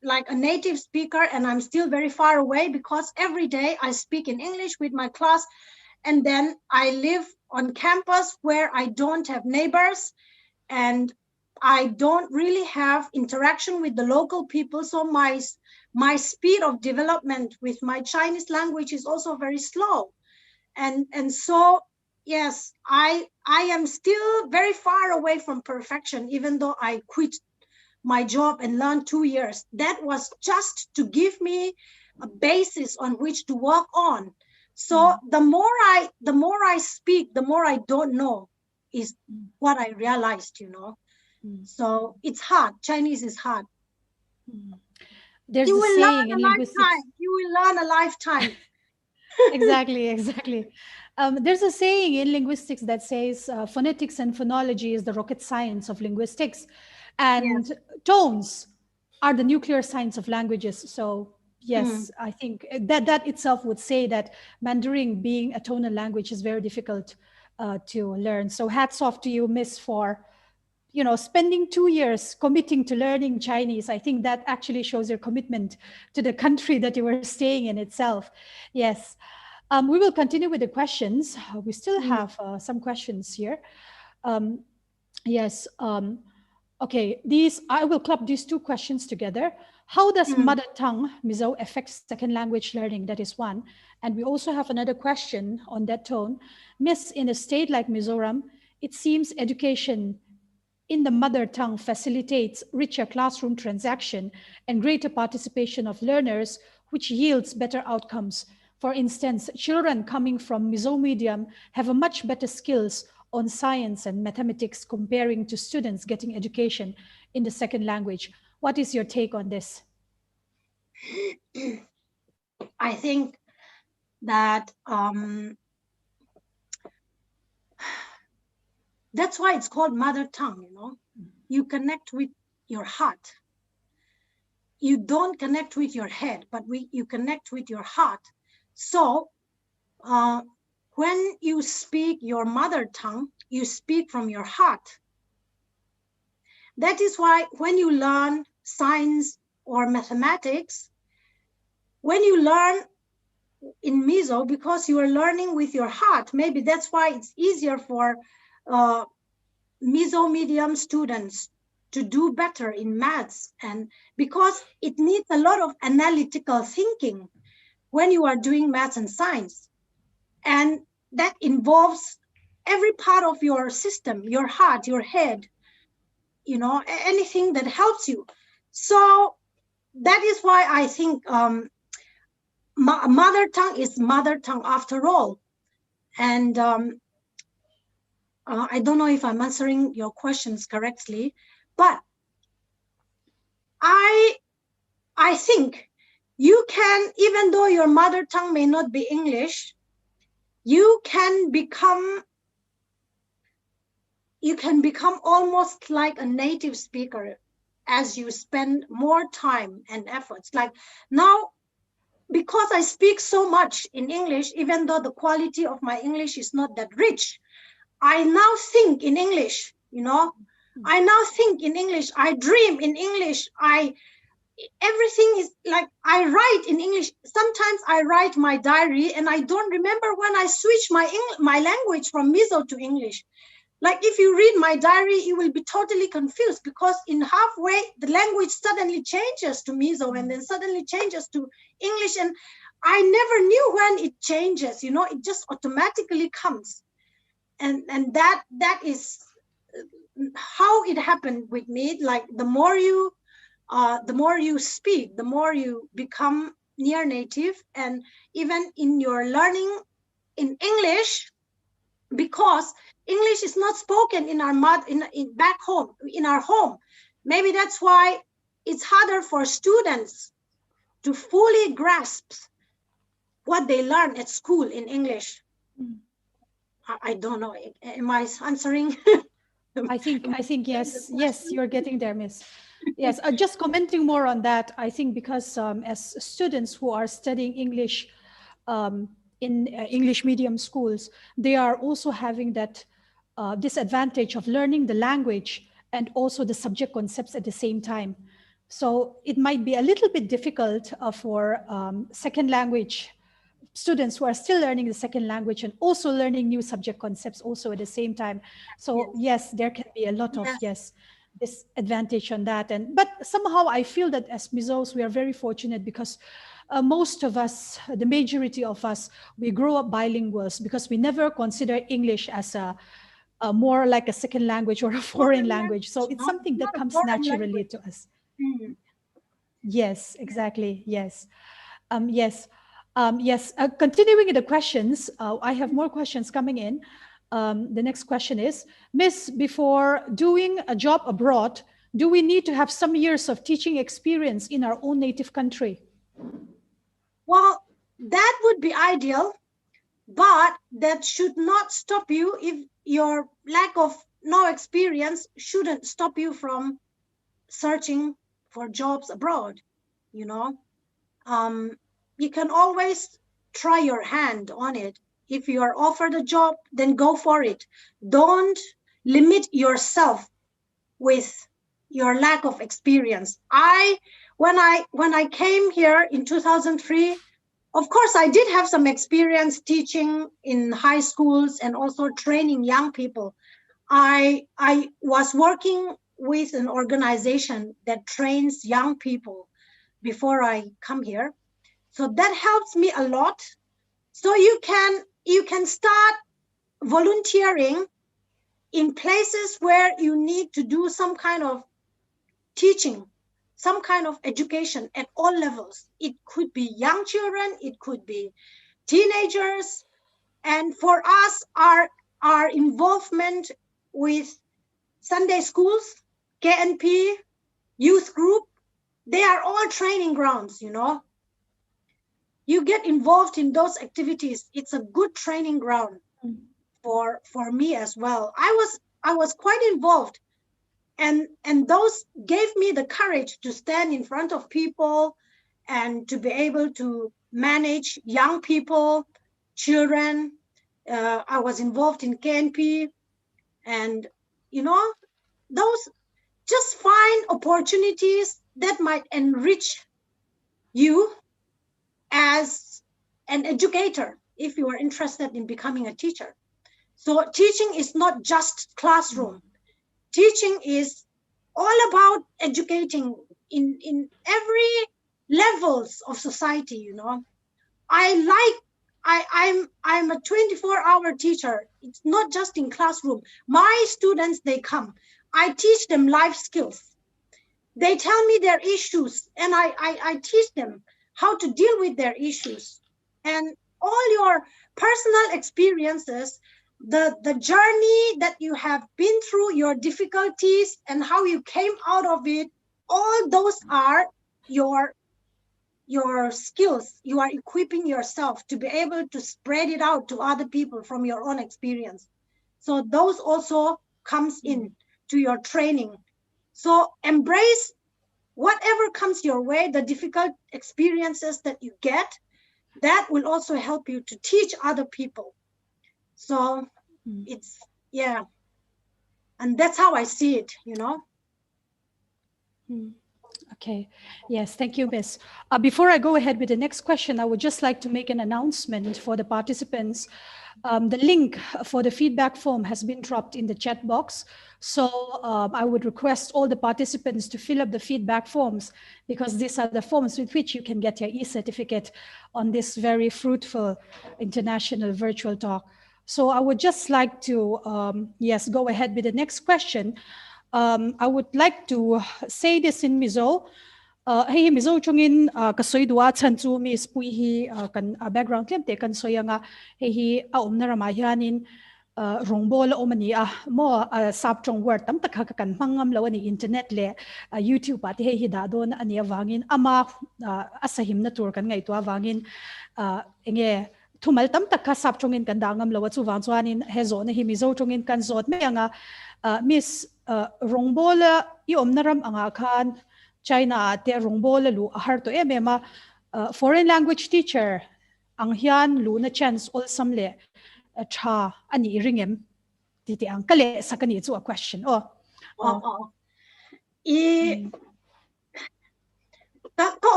like a native speaker, and I'm still very far away, because every day I speak in English with my class, and then I live on campus where I don't have neighbors, and I don't really have interaction with the local people. So my speed of development with my Chinese language is also very slow. And so, yes, I am still very far away from perfection, even though I quit my job and learned 2 years. That was just to give me a basis on which to work on. So the more I speak, the more I don't know is what I realized, you know. So it's hard. Chinese is hard. There's You a will learn saying a in linguistics. lifetime. You will learn a lifetime. Exactly. There's a saying in linguistics that says phonetics and phonology is the rocket science of linguistics, and tones are the nuclear science of languages. So yes, I think that itself would say that Mandarin, being a tonal language, is very difficult to learn. So hats off to you, Miss, for spending 2 years committing to learning Chinese. I think that actually shows your commitment to the country that you were staying in itself. Yes. We will continue with the questions. We still have some questions here. Yes. Okay. I will club these two questions together. How does mother tongue, Mizo, affect second language learning? That is one. And we also have another question on that tone. Miss, in a state like Mizoram, it seems education in the mother tongue facilitates richer classroom transaction and greater participation of learners, which yields better outcomes. For instance, children coming from Mizo medium have a much better skills on science and mathematics comparing to students getting education in the second language. What is your take on this? I think that that's why it's called mother tongue, you know. You connect with your heart. You don't connect with your head, but you connect with your heart. So when you speak your mother tongue, you speak from your heart. That is why when you learn science or mathematics, when you learn in Mizo, because you are learning with your heart, maybe that's why it's easier for Mizo medium students to do better in maths, and because it needs a lot of analytical thinking when you are doing maths and science. And that involves every part of your system, your heart, your head, you know, anything that helps you. So that is why I think mother tongue is mother tongue after all. And I don't know if I'm answering your questions correctly, but I think you can, even though your mother tongue may not be English, you can become almost like a native speaker as you spend more time and efforts. Like now, because I speak so much in English, even though the quality of my English is not that rich, I now think in English, you know. I now think in English, I dream in English, everything is like, I write in English. Sometimes I write my diary and I don't remember when I switch my language from Mizo to English. Like if you read my diary, you will be totally confused because in halfway, the language suddenly changes to Mizo and then suddenly changes to English. And I never knew when it changes, you know, it just automatically comes. And that is how it happened with me. Like the more you speak, the more you become near native. And even in your learning in English, because English is not spoken in our in back home, in our home. Maybe that's why it's harder for students to fully grasp what they learn at school in English. I don't know. Am I answering? I think yes, you're getting there, Miss. Yes, just commenting more on that. I think because as students who are studying English in English medium schools, they are also having that disadvantage of learning the language and also the subject concepts at the same time. So it might be a little bit difficult for second language students who are still learning the second language and also learning new subject concepts also at the same time. So yes, there can be a lot of disadvantage on that. But somehow I feel that as Mizos, we are very fortunate because most of us, the majority of us, we grow up bilinguals because we never consider English as a more like a second language or a foreign language. So it's something that comes naturally to us. Yes, exactly. Yes. Yes. Yes. Continuing with the questions, I have more questions coming in. The next question is, Miss, before doing a job abroad, do we need to have some years of teaching experience in our own native country? Well, that would be ideal, but that should not stop you. If your lack of no experience shouldn't stop you from searching for jobs abroad, you know. You can always try your hand on it. If you are offered a job, then go for it. Don't limit yourself with your lack of experience. When I came here in 2003, of course, I did have some experience teaching in high schools and also training young people. I was working with an organization that trains young people before I come here. So that helps me a lot. So you can start volunteering in places where you need to do some kind of teaching, some kind of education at all levels. It could be young children, it could be teenagers. And for us, our involvement with Sunday schools, KNP, youth group, they are all training grounds, you know. You get involved in those activities. It's a good training ground for me as well. I was quite involved, and those gave me the courage to stand in front of people and to be able to manage young people, children. I was involved in KNP, and you know, those, just find opportunities that might enrich you as an educator if you are interested in becoming a teacher. So teaching is not just classroom. Teaching is all about educating in every levels of society, you know. I'm a 24-hour teacher. It's not just in classroom. My students, they come. I teach them life skills. They tell me their issues, and I teach them how to deal with their issues. And all your personal experiences, the journey that you have been through, your difficulties, and how you came out of it, all those are your skills. You are equipping yourself to be able to spread it out to other people from your own experience. So those also comes in to your training. So embrace whatever comes your way, the difficult experiences that you get, that will also help you to teach other people. So it's, yeah. And that's how I see it, you know. Okay. Yes, thank you, Miss. Before I go ahead with the next question, I would just like to make an announcement for the participants. The link for the feedback form has been dropped in the chat box. So I would request all the participants to fill up the feedback forms, because these are the forms with which you can get your e-certificate on this very fruitful international virtual talk. So I would just like to, yes, go ahead with the next question. I would like to say this in Mizo. Hey Mizo chungin kasoy dua chanchu mi spui hi kan background klem te kan soya nga hey a omna rama hianin rongbol omani mo sap chong word tam takha kan mangam lawani internet le YouTube ati hey da don ani awangin ama asahim na tur kan ngai to awangin enge thumal tam takha sap chongin kan dangam lawa chu wang chuanin he zo na hi Mizo chungin kan zot me anga Miss rongbola I omnaram anga khan China te rongbola lu har to emema foreign language teacher ang hian lu na chance all samle tha ani ringem titi ang kale sakani chu a question ta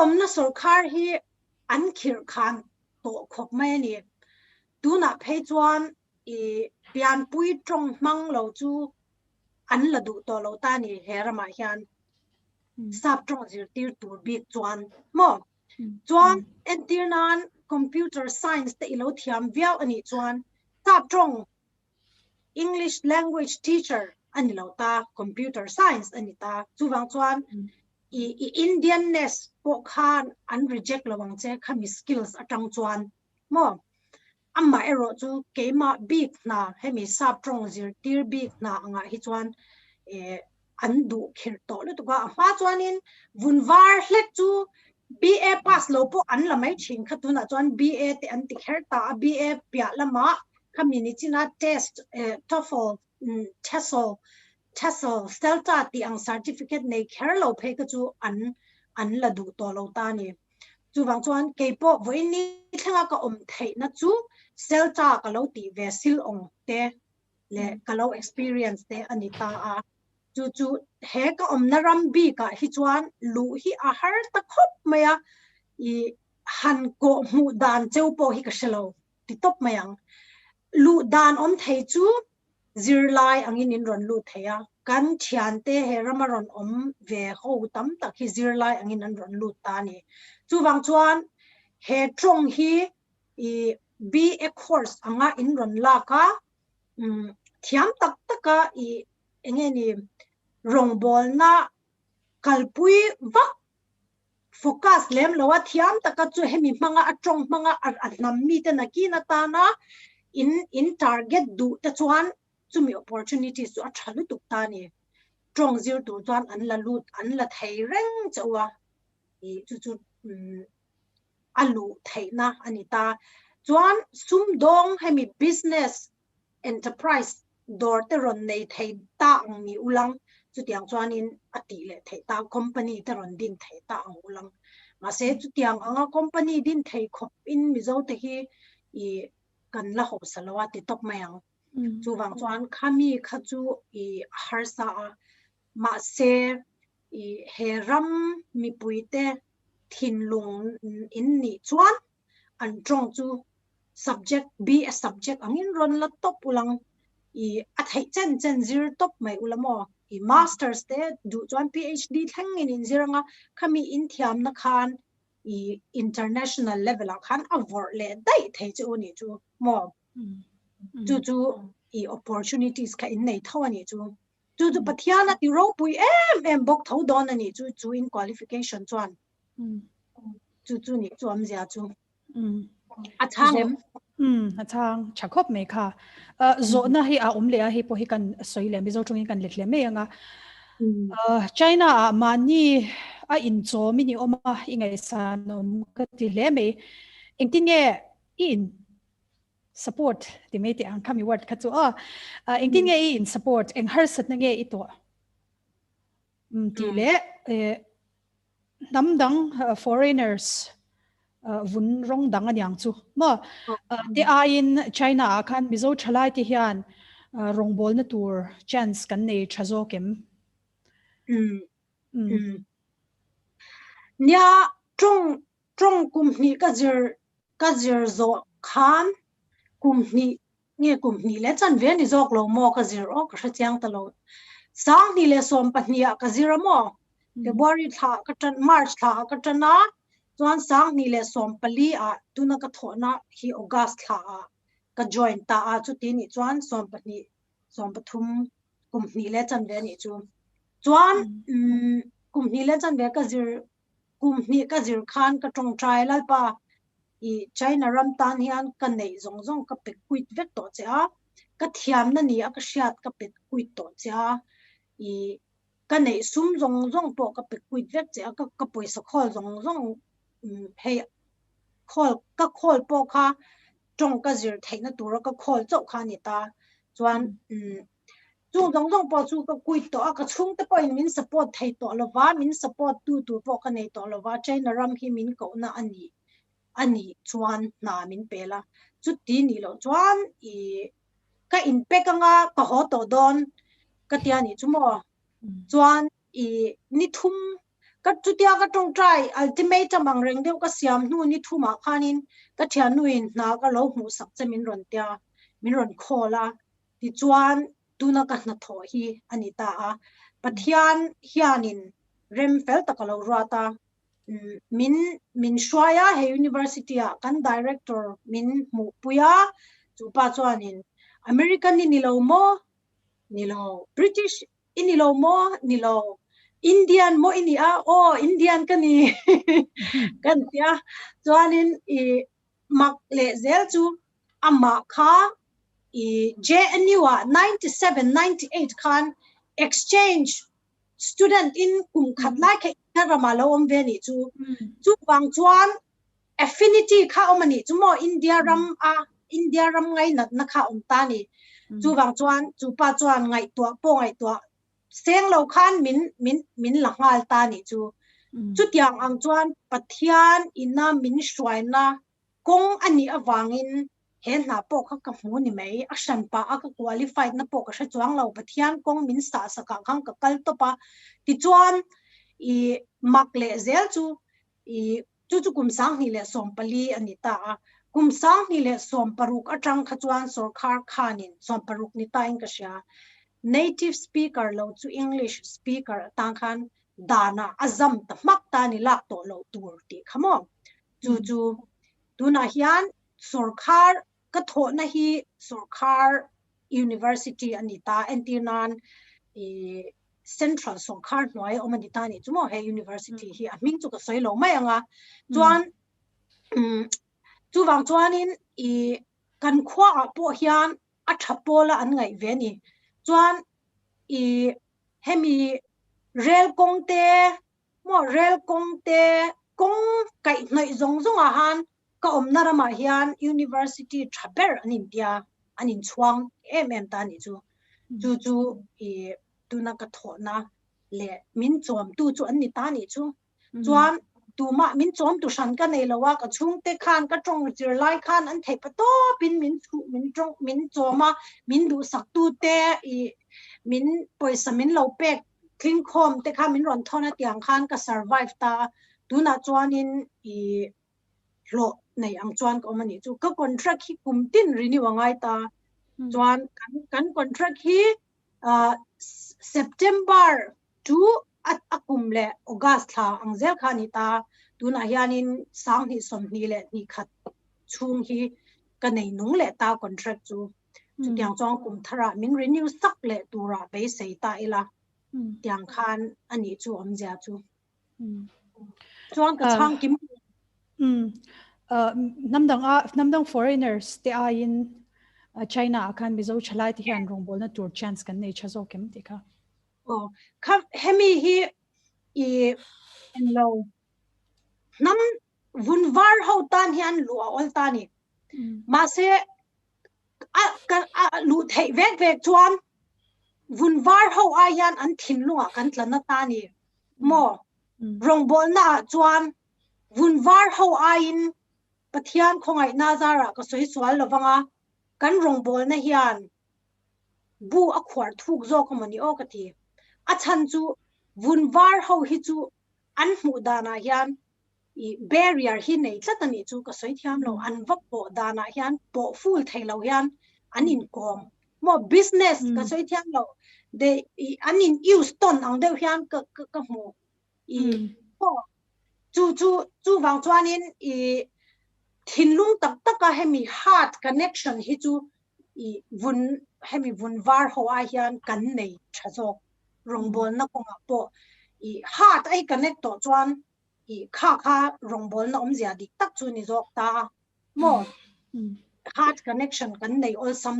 omna sarkar hi an khir khan to khop mai ni tu na phei chuan pian pui tong mang lo chu an la du to lo ta ni herama hian sap trong zir tir tur bik chuan mo chuan en tir nan computer science te ilo thiam viau ani chuan sap trong English language teacher ani lo ta computer science ani ta chuwang chuan i Indianness po khan an reject lawang che khami skills atang chuan mo amma ero chu keima big na hemi sap trong zir tir big na anga hi chuan an du khir to le to ga ma chuan in vunwar hlek chu BA pass lo po an la mai thin khatuna chuan BA te an ti kher ta BA pya lama community na test TOEFL TESL CELTA ti ang certificate nei kher lo phe ka chu an la du to lo ta ni chu wang chuan ke po voini thanga ka om thei na chu CELTA ka lo ti ve sil ong te le ka lo experience te anita a chu he ka om na ram bi ka hi chuan lu hi a har ta khop maya I han ko mu dan cheu po hi ka shelo ti top mayang lu dan om thei chu zirlai angin in ron lu theya kan thian te he ramaron om ve ho tam tak hi zirlai angin an ron lu ta ni chu wang chuan he trong hi be a course anga in ron la ka thiam tak taka enge ni rong bol na kalpui vak focus lem lowa thiam taka chu hemi manga atong manga atnam mi te na ki na ta na in target du ta chuan chumi opportunities chu athalu tuk ta ni trong zir tu chuan an la lut an la thei reng chawa chu alu theina anita chuan sum dong hemi business enterprise dor te ron nei thei ta ang ni ulang chu tiang chuan in ati le thei ta company te ron din thei ta ang ulang ma se chu tiang anga company din thei khop in mizo te hi kan la ho salawa ti top mayang chu wang chuan khami kha chu harsa ma se heram mi puite thinlung in ni chuan an trong chu subject be a subject angin ron la top ulang a thei chen zir top mai ulamo masters te du chuan PhD thangin in ziranga khami in thiam na khan international level a khan avor le dai thei chu ni chu mo chu opportunities ka in nei thawani chu pathiana ti ro pui em bok tho don ani chu in qualification chuan chu ni chu am zia chu achang achang chakop me kha zo na hi a le a hi po hi kan soi le mi zo chung kan let le me anga China mani a in cho mi ni oma ingai san ka ti le me engtin nge in support ti me ti ang khami word kha chu engtin nge in support eng har sat na nge ito ti le namdang foreigners vun rong dang anyang chu ma te a in China khan mizo thalai ti hian rong bol na tur chance kan nei thazo kem nya trong kumni ka zir zo khan kumni le chan ve ni zok lo mo ka zir o ka chang ta lo sang ni le som pahnia ka zira mo February tha ka tan March tha ka tana chuan sang ni le som pali a tuna ka thona hi August tha ka join ta a chu ti ni chuan som pathum kumni le chan ve ni chu chuan kumni le chan ve ka zir khan ka tong trial pa China ram tan hian ka nei zong ka pe kuit vek to cha ka thiam na ni a ka hriat ka pe kuit to cha ka nei sum zong po ka pe kuit vek cha ka poisa khol zong he khol po kha tong ka zir theina tur ka khol chau kha ni ta chuan chu zong po chu ka kuit to ka chung te po in min support thei to lova min support tu po ka nei to lova China ram hi min ko na ani chuan na min pela chu ti ni lo chuan ka impact anga ka ho to don ka tia ni chumo chuan ni thum ka chutia ka tong try ultimatum ang reng deu ka siam nu ni thuma khanin ka thian nuin na ka lo mu sak che min ron khola ti chuan tuna ka na tho hi anita a pathian hianin remfel takalo rata min shwaya he university a kan director min mu puya chu pa chuanin American ni nilo mo nilo British inilo mo nilo Indian mo ini a Indian kani kan tia chuanin I mak le zel chu amma kha I JNU 97 98 khan exchange student in kum khat lai khe ramalo om ve ni chu wang chuan affinity kha omani chu mo India ram ngai na kha om ta ni chu wang chuan chu pa chuan ngai to seng lo khan min la ngal ta ni chu tiang ang chuan pathian ina min shwaina kong ani awangin he na po kha ka mu ni mai asan pa aka qualified na po ka sha chuang lo pathian kong min sa ka khang ka kal to pa ti chuan I mak le zel chu chu kum sang ni le som pali anita kum sang ni le som paruk atang kha chuan sarkar khanin som paruk ni ta in ka sha native speaker lo chu English speaker tang khan dana azam ta mak ta ni lak to lo tur ti khamo chu tuna hian sarkar ka tho na hi sarkar university anita antinan central sarkar noi omanita ni chumo he university hi aming chu ka soilo mai anga chuan chu wang chuanin kan khwa po hian a thapola an ngai ve ni chuan hemi rel kongte kong kai noi zong a han ka omna rama hian university thaper anin tia anin chuang em ta ni chu tuna ka thona le min chom tu chu an ni ta ni chu chuan tu ma min chom tu san ka nei lawa ka chung te khan ka tong chir lai khan an thei pa to pin min choma min du sak tu te min poisa min lo pek kling khom te kha min ron thona tiang khan ka survive ta tuna chuanin lo nei ang chuan ko mani chu ka contract hi kumtin renew angai ta chuan kan contract hi September 2 akum le August tha angzel khani ta tuna hianin sang hi som ni le ni khat chung hi ka nei nung le ta contract chu tiang chong kum thara min renew sak le tura be sei ta ila tiang khan ani chu omja chu chuan ka chang kim namdang foreigners te a in China akan bizo chalai ti hian rongbol na tour chance kan nei chazo kem ti kha hemi hi enlo nam vunvar ho tan hian lu ol tani ma se lu thei vek chuan vunvar ho a hian an thin lunga kan tlana tani mo rongbol na chuan vunvar ho a in pathian khongai na zara ka soi swal lawanga kan rongbol na hian bu a khwar thuk zo komani o ka ti a chan chu vunvar ho hi chu an mu dana hian barrier hi nei tlatani chu ka soi thiam lo an vak po dana hian po full thailo hian anin kom mo business ka soi thiam lo de anin use ton ang deuh hian ka mu chu wang chuanin thinlung tak ka hemi heart connection hi chu hemi vunvar ho a hian kan nei thazok rongbol na konga po heart ai connect to chuan kha rongbol na omzia dik tak chu ni zok ta mo heart connection kan nei all sam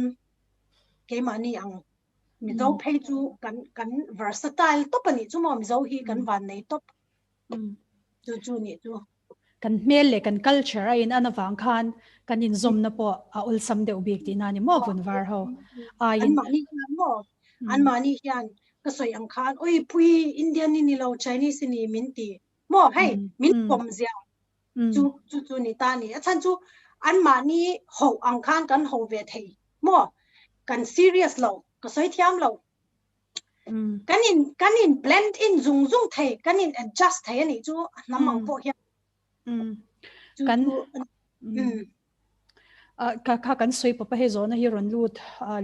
ke mani ang mi zo phei chu kan versatile to pani chu mo mi zo hi kan van nei top chu ni chu kan mel le kan culture a in anawang khan kan in zom na po a ul sam de ubik ti na ni mo vunvar ho a in an mani hian ka soi ang khan oi pui Indian ni lo Chinese ni min ti mo hey min kom zia chu ni ta ni achan chu an mani ho ang khan kan ho ve thei mo kan serious lo ka soi thiam lo kanin blend in zung thei kanin adjust thei ani chu namang po hian kan ka kan soi pa he zo na hi ron lut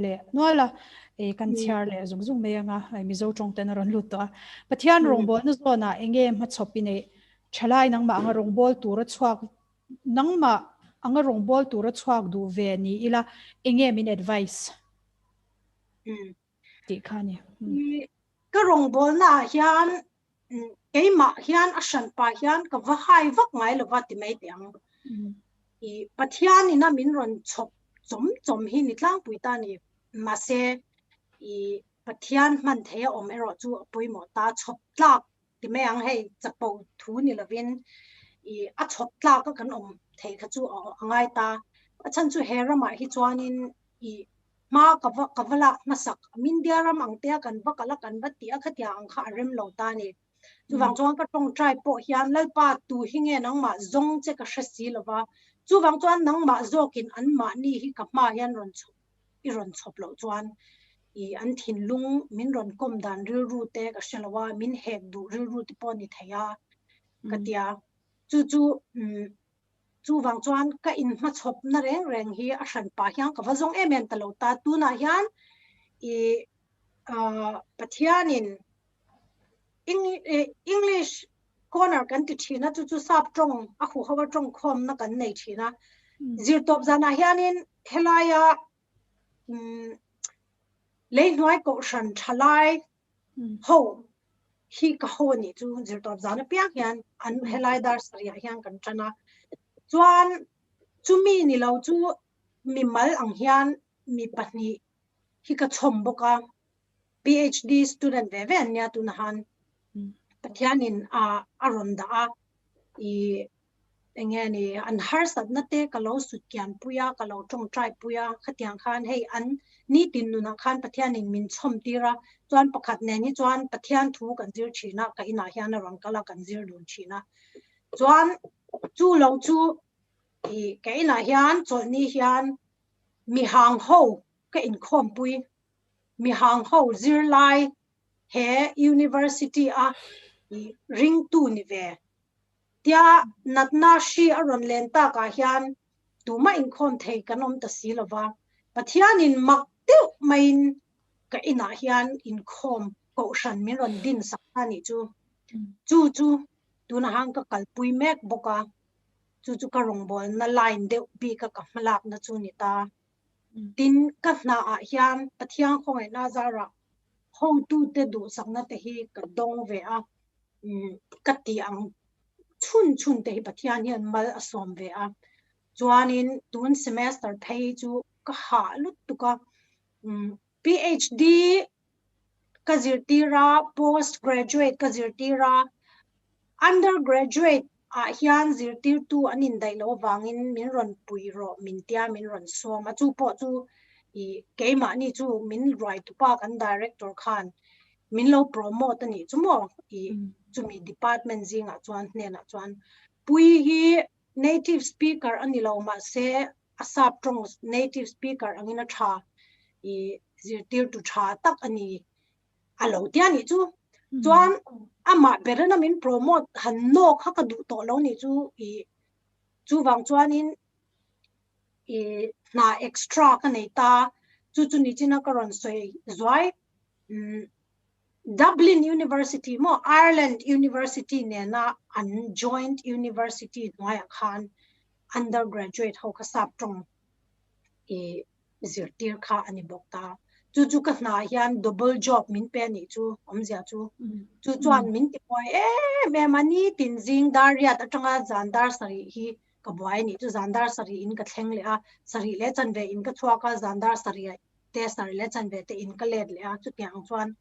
le nola e kan chiar le zung zung me anga mi zo tong ten ron lut to pathian rong bol nu zo na enge ma chopi ne thalai nang ma anga rong bol tur chuak nang ma anga rong bol tur chuak du ve ni ila enge min advice ti khani ka rong bol na hian ke ma hian a shan pa hian ka va hai vak ngai lo va ti mai tiang i pathian ina min ron chop chom hi ni tlang pui ta ni ma se i pathian man the om ero chu pui mo ta chop tlak ti me ang hei chapo thu ni lovin i a chop tlak ka kan om thei kha chu angai ta achan chu hera ma hi chuanin i ma ka vala masak min dia ram ang te kan va kala kan va ti a khatia ang kha rem lo ta ni chu wang chuan ka tong trai po hian lalpa tu hinge nang ma zong che ka hrasi lova chu wang chuan nang ma zokin an ma ni hi ka ma hian ron chop lo chuan i an thin lung min ron kom dan ril ru te ka shelawa min hek du ril ru ti pon ni theya katia chu wang chuan ka in ma chop na reng hi a hran pa hian ka wazong em ta lo ta tu na hian i pathianin English corner kan ti thina chu sap tong a khu hawa tong khom na kan nei thina zir top zana hianin helaya le noi ko shan thalai ho hi ka ho ni chu zir top zana pia hian an helai dar saria hian kan chana chuan chumi ni lo chu mi mal ang hian mi pahni hi ka chom boka PhD student ve anya tu na han pathianin aron da i engani an har sat na te kalo sutkian puya kalo tong trai puya khatiang khan hei an ni tin nu na khan pathianin min chom tira chuan pakhat ne ni chuan pathian thu kan zir thina ka ina hian ron kala kan zir dun thina chuan chu lo chu i ka ina hian chol ni hian mi hang ho ka in khom pui mi hang ho zir lai he university ring tu ni ve tia natna shi aron len ta ka hian tuma in khom thei kanom ta silova pathian in mak tu main ka ina hian in khom ko shan min ron din sakani chu tuna hang ka kalpui mek boka chu ka rong bol na line de bi ka malak na chu ni ta tin ka na a hian pathian khong na zara ho tu te du sakna te hi ka dong ve a kati ang chun te hi pathian hian mal asom ve a chuanin tun semester phei chu ka ha lut tu ka PhD ka zirtira postgraduate ka zirtira undergraduate hian zirtir tu anin dai lo wangin min ron pui ro min tia min ron so ma chu po chu i keima ni chu min right to pa kan director khan min lo promote ani chumo i chumi department zinga chuan hne na chuan pui hi native speaker ani lo ma se asap trong native speaker angina tha i zirtir tu tha tak ani alo tia ni chu chuan ama berana min promote han no kha ka du to lo ni chu wang chuanin i na extra ka nei ta chu ni china ka ron soi zoi Dublin University mo Ireland University ne na an joint university noya khan undergraduate ho ka sap tong e zirtir kha ani bokta chu ka na hian double job min pe ni chu omzia chu chuan min ti poi me mani tin jing daria atanga zandar sari hi ka boy ni chu zandar sari in ka thleng le a sari le chan ve in ka chua ka zandar sari te sari le chan ve te in ka let le a chu tiang chuan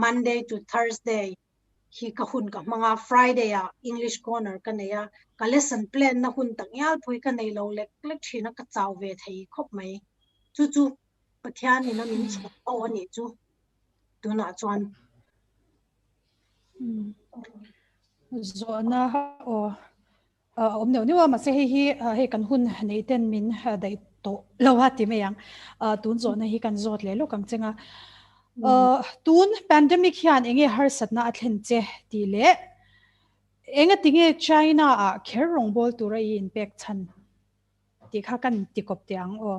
Monday to Thursday hi ka hun ka manga Friday English corner ka neya ka lesson plan na hun tangyal phui ka nei lo lek thina ka chaw ve thei khop mai chu pathian ni na min chho ani chu tuna chuan zona o omno ni wa ma se hi kan hun nei ten min dai to lo ha ti me yang tun zona hi kan zot le lo kang chenga tun pandemic hian enge har satna athlen che ti le enga tinge China kher rong bol tura I impact chan ti kha kan ti kop tiang o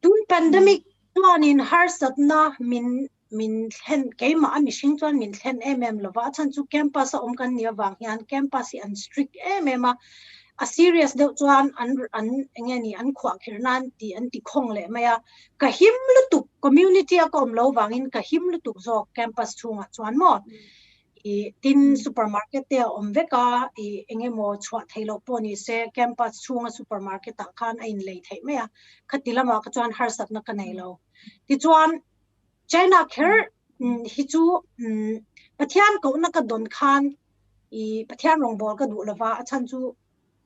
tun pandemic Tuan in harsat na min hen keima ami sing tuan min hen lova chan chu campus om kan nia wang hian campus an strict a serious de chuan an engeni an khwa khirnan ti an ti khong le maya ka him lutuk community a kom lo wangin ka him lutuk zo campus chunga chuan mo I tin supermarket te om veka I engemo chwa thailo poni se campus chunga supermarket ta khan a in lei thei maya khatilama ka chuan harsat na kanai lo ti chuan China kher hi chu pathian ko na ka don khan I pathian rong bol ka du lova achan chu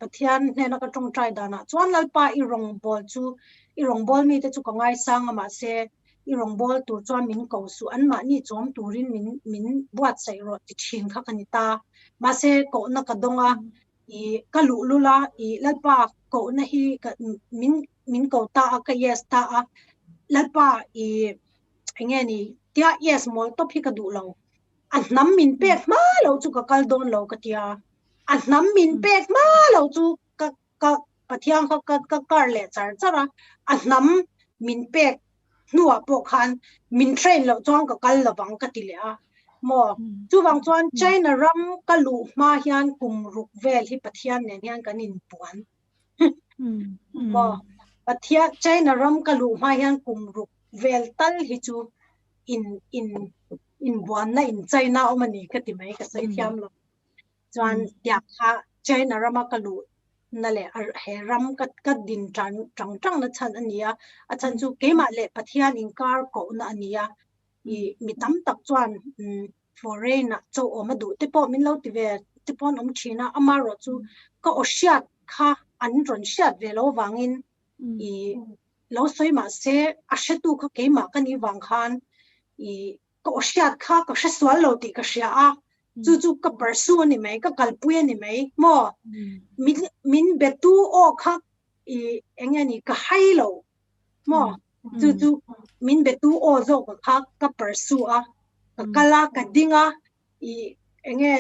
pathian ne na ka tong trai dana chuan lalpa I rong bol mi te chu ka ngai sang ama se I rong bol tur chuan min ko su an ma ni chom turin min buat sai ro ti thin kha kanita ma se ko na ka donga I ka lu lula I lalpa ko na hi ka min ko ta ka yes ta a lalpa I engeni tia yes mol to phi ka du lo an nam min pek ma lo chu ka kal don lo ka tia an nam min pek ma lo chu ka pathiang ka kar le char chara an nam min pek nuwa po khan min train lo chong ka kal lawang ka ti le a mo chu wang chuan China ram ka lu ma hian kum ruk vel hi pathian ne hian kan in puan mo pathian China ram ka lu ma hian kum ruk vel tal hi chu in buan na in China omani ka ti mai ka sai thiam lo chuan tia kha China rama ka lu na le he ram ka din tang na chan ania a chan chu keima le pathian in kar ko na ania I mi tam tak chuan foreign na cho oma du te po min lo ti ve te pon om china amaro chu ka oshiat kha an ron shiat ve lo wangin I lo soi ma se a shetu kha keima ka ni wang khan I ka oshiat kha ka sheswal lo ti ka shia a chu ka pursue ni mai ka kalpui ni mai mo min betu o kha I engani ka hailo mo chu min betu o zo ka kha ka pursue a ka kala ka dinga I enge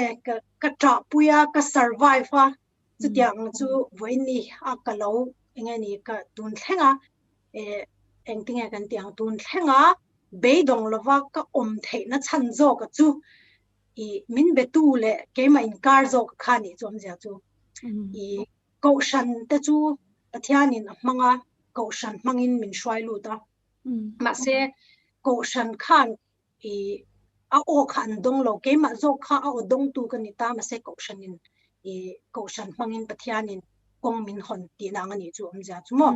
ka tra puya ka survive a chu tiang chu voini a ka lo engani ka tun thenga engtinga kan tiang tun thenga beidong lova ka om thei na chan zo ka chu I min betu le keima in kar zo ka khani chom ja chu I kaushan te chu pathianin manga kaushan mangin min shwai lu ta ma se kaushan khan I a o khan dong lo keima zo kha a odong tu ka ni ta ma se kaushanin I kaushan mangin pathianin kong min hon ti na ngani chu om ja chu mo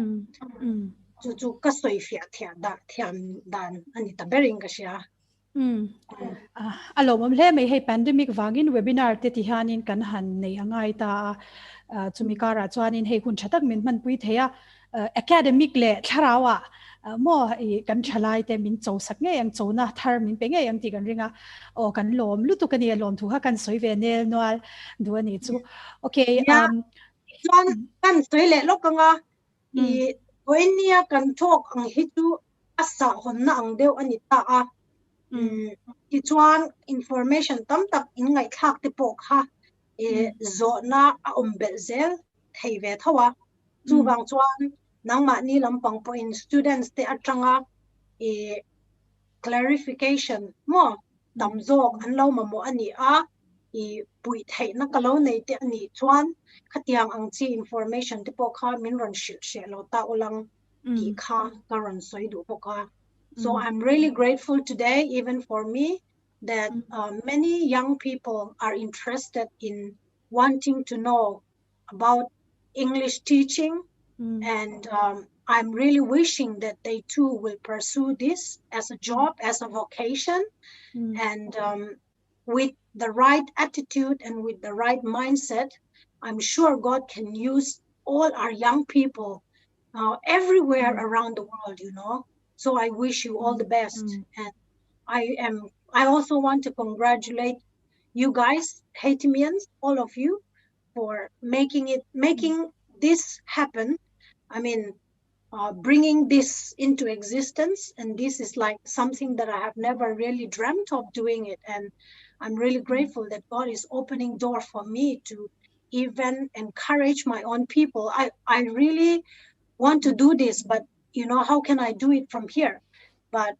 chu ka soi fia thia da thiam dan ani ta bering ka sia alo mom le mai hei pandemic wangin webinar te ti hanin kan han nei angai ta chumi kara chuanin hei kun thatak min man pui theya academic le tharawa mo kan thalai te min chau sak nge yang chona thar min pe nge yang ti kan ringa o kan lom lu tu kan ye lom thu ha kan soi ve nel noal duani chu okay chuan kan soi le lokanga I oinia kan thok ang hitu asa honna ang deu ani ta a ti chuan information tam tak in ngai thak te pok ha zo na a ombel zel thei ve thawa chu wang chuan nangma ni lampang po in students te atanga clarification mo tamzok an lo ma mo ani a I pui thei na ka lo nei te ani chuan khatiang ang chi information te pok kha min ron she lo ta ulang ti kha ka ron soi du poka so I'm really grateful today even for me that many young people are interested in wanting to know about English teaching and I'm really wishing that they too will pursue this as a job, as a vocation and with the right attitude and with the right mindset, I'm sure God can use all our young people everywhere around the world, you know. So I wish you all the best. And I also want to congratulate you guys, Hatimians, all of you, for making this happen. I mean, bringing this into existence, and this is like something that I have never really dreamt of doing it, and I'm really grateful that God is opening door for me to even encourage my own people. I really want to do this, but you know, how can I do it from here? But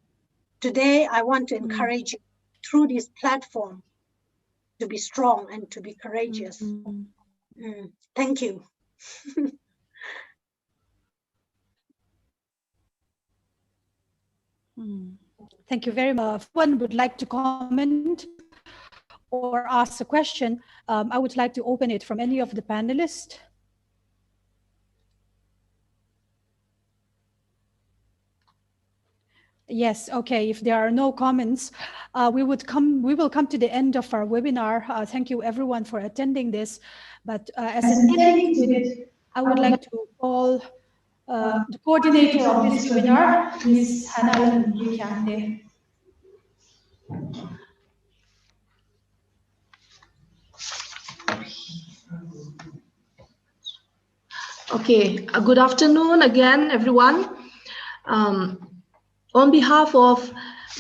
today I want to encourage you through this platform to be strong and to be courageous. Thank you. Thank you very much. If one would like to comment or ask a question, I would like to open it from any of the panelists. Yes, okay. If there are no comments, we will come to the end of our webinar. Thank you everyone for attending this. But as an ending to it, I would like to call the coordinator of this webinar, Ms. Hannah Kiante. Okay, good afternoon again, everyone. On behalf of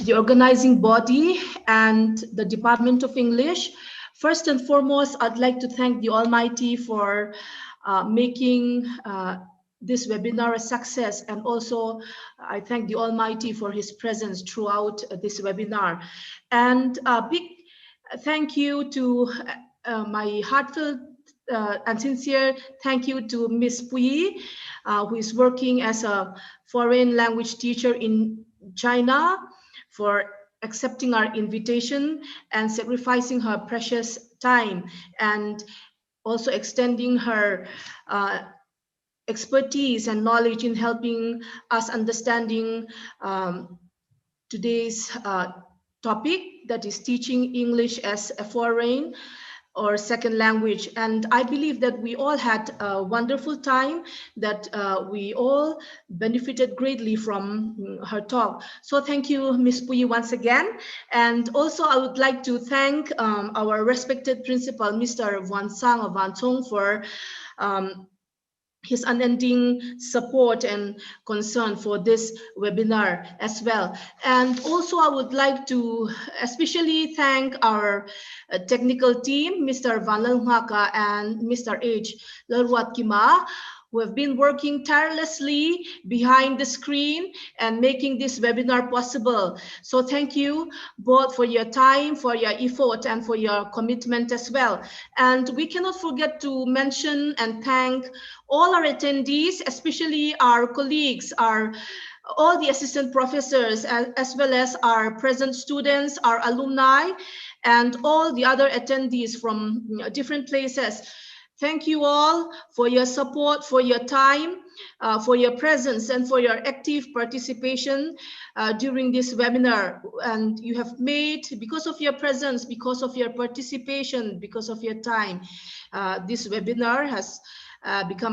the organizing body and the Department of English, first and foremost, I'd like to thank the Almighty for making this webinar a success, and also I thank the Almighty for His presence throughout this webinar. And a big thank you to my heartfelt and sincere thank you to Ms. Pui, who is working as a foreign language teacher in China, for accepting our invitation and sacrificing her precious time, and also extending her expertise and knowledge in helping us understanding today's topic, that is teaching English as a foreign or second language. And I believe that we all had a wonderful time, that we all benefited greatly from her talk. So thank you, Ms. Pui, once again. And also I would like to thank our respected principal, Mr. Wan Sang of Van Chong, for his unending support and concern for this webinar as well. And also I would like to especially thank our technical team, Mr. Van Lalhaka and Mr. H. Lalwat Kima, who have been working tirelessly behind the screen and making this webinar possible. So thank you both for your time, for your effort, and for your commitment as well. And we cannot forget to mention and thank all our attendees, especially our colleagues, all the assistant professors, as well as our present students, our alumni, and all the other attendees from different places. Thank you all for your support, for your time, for your presence, and for your active participation during this webinar. And you have made, because of your presence, because of your participation, because of your time, this webinar has become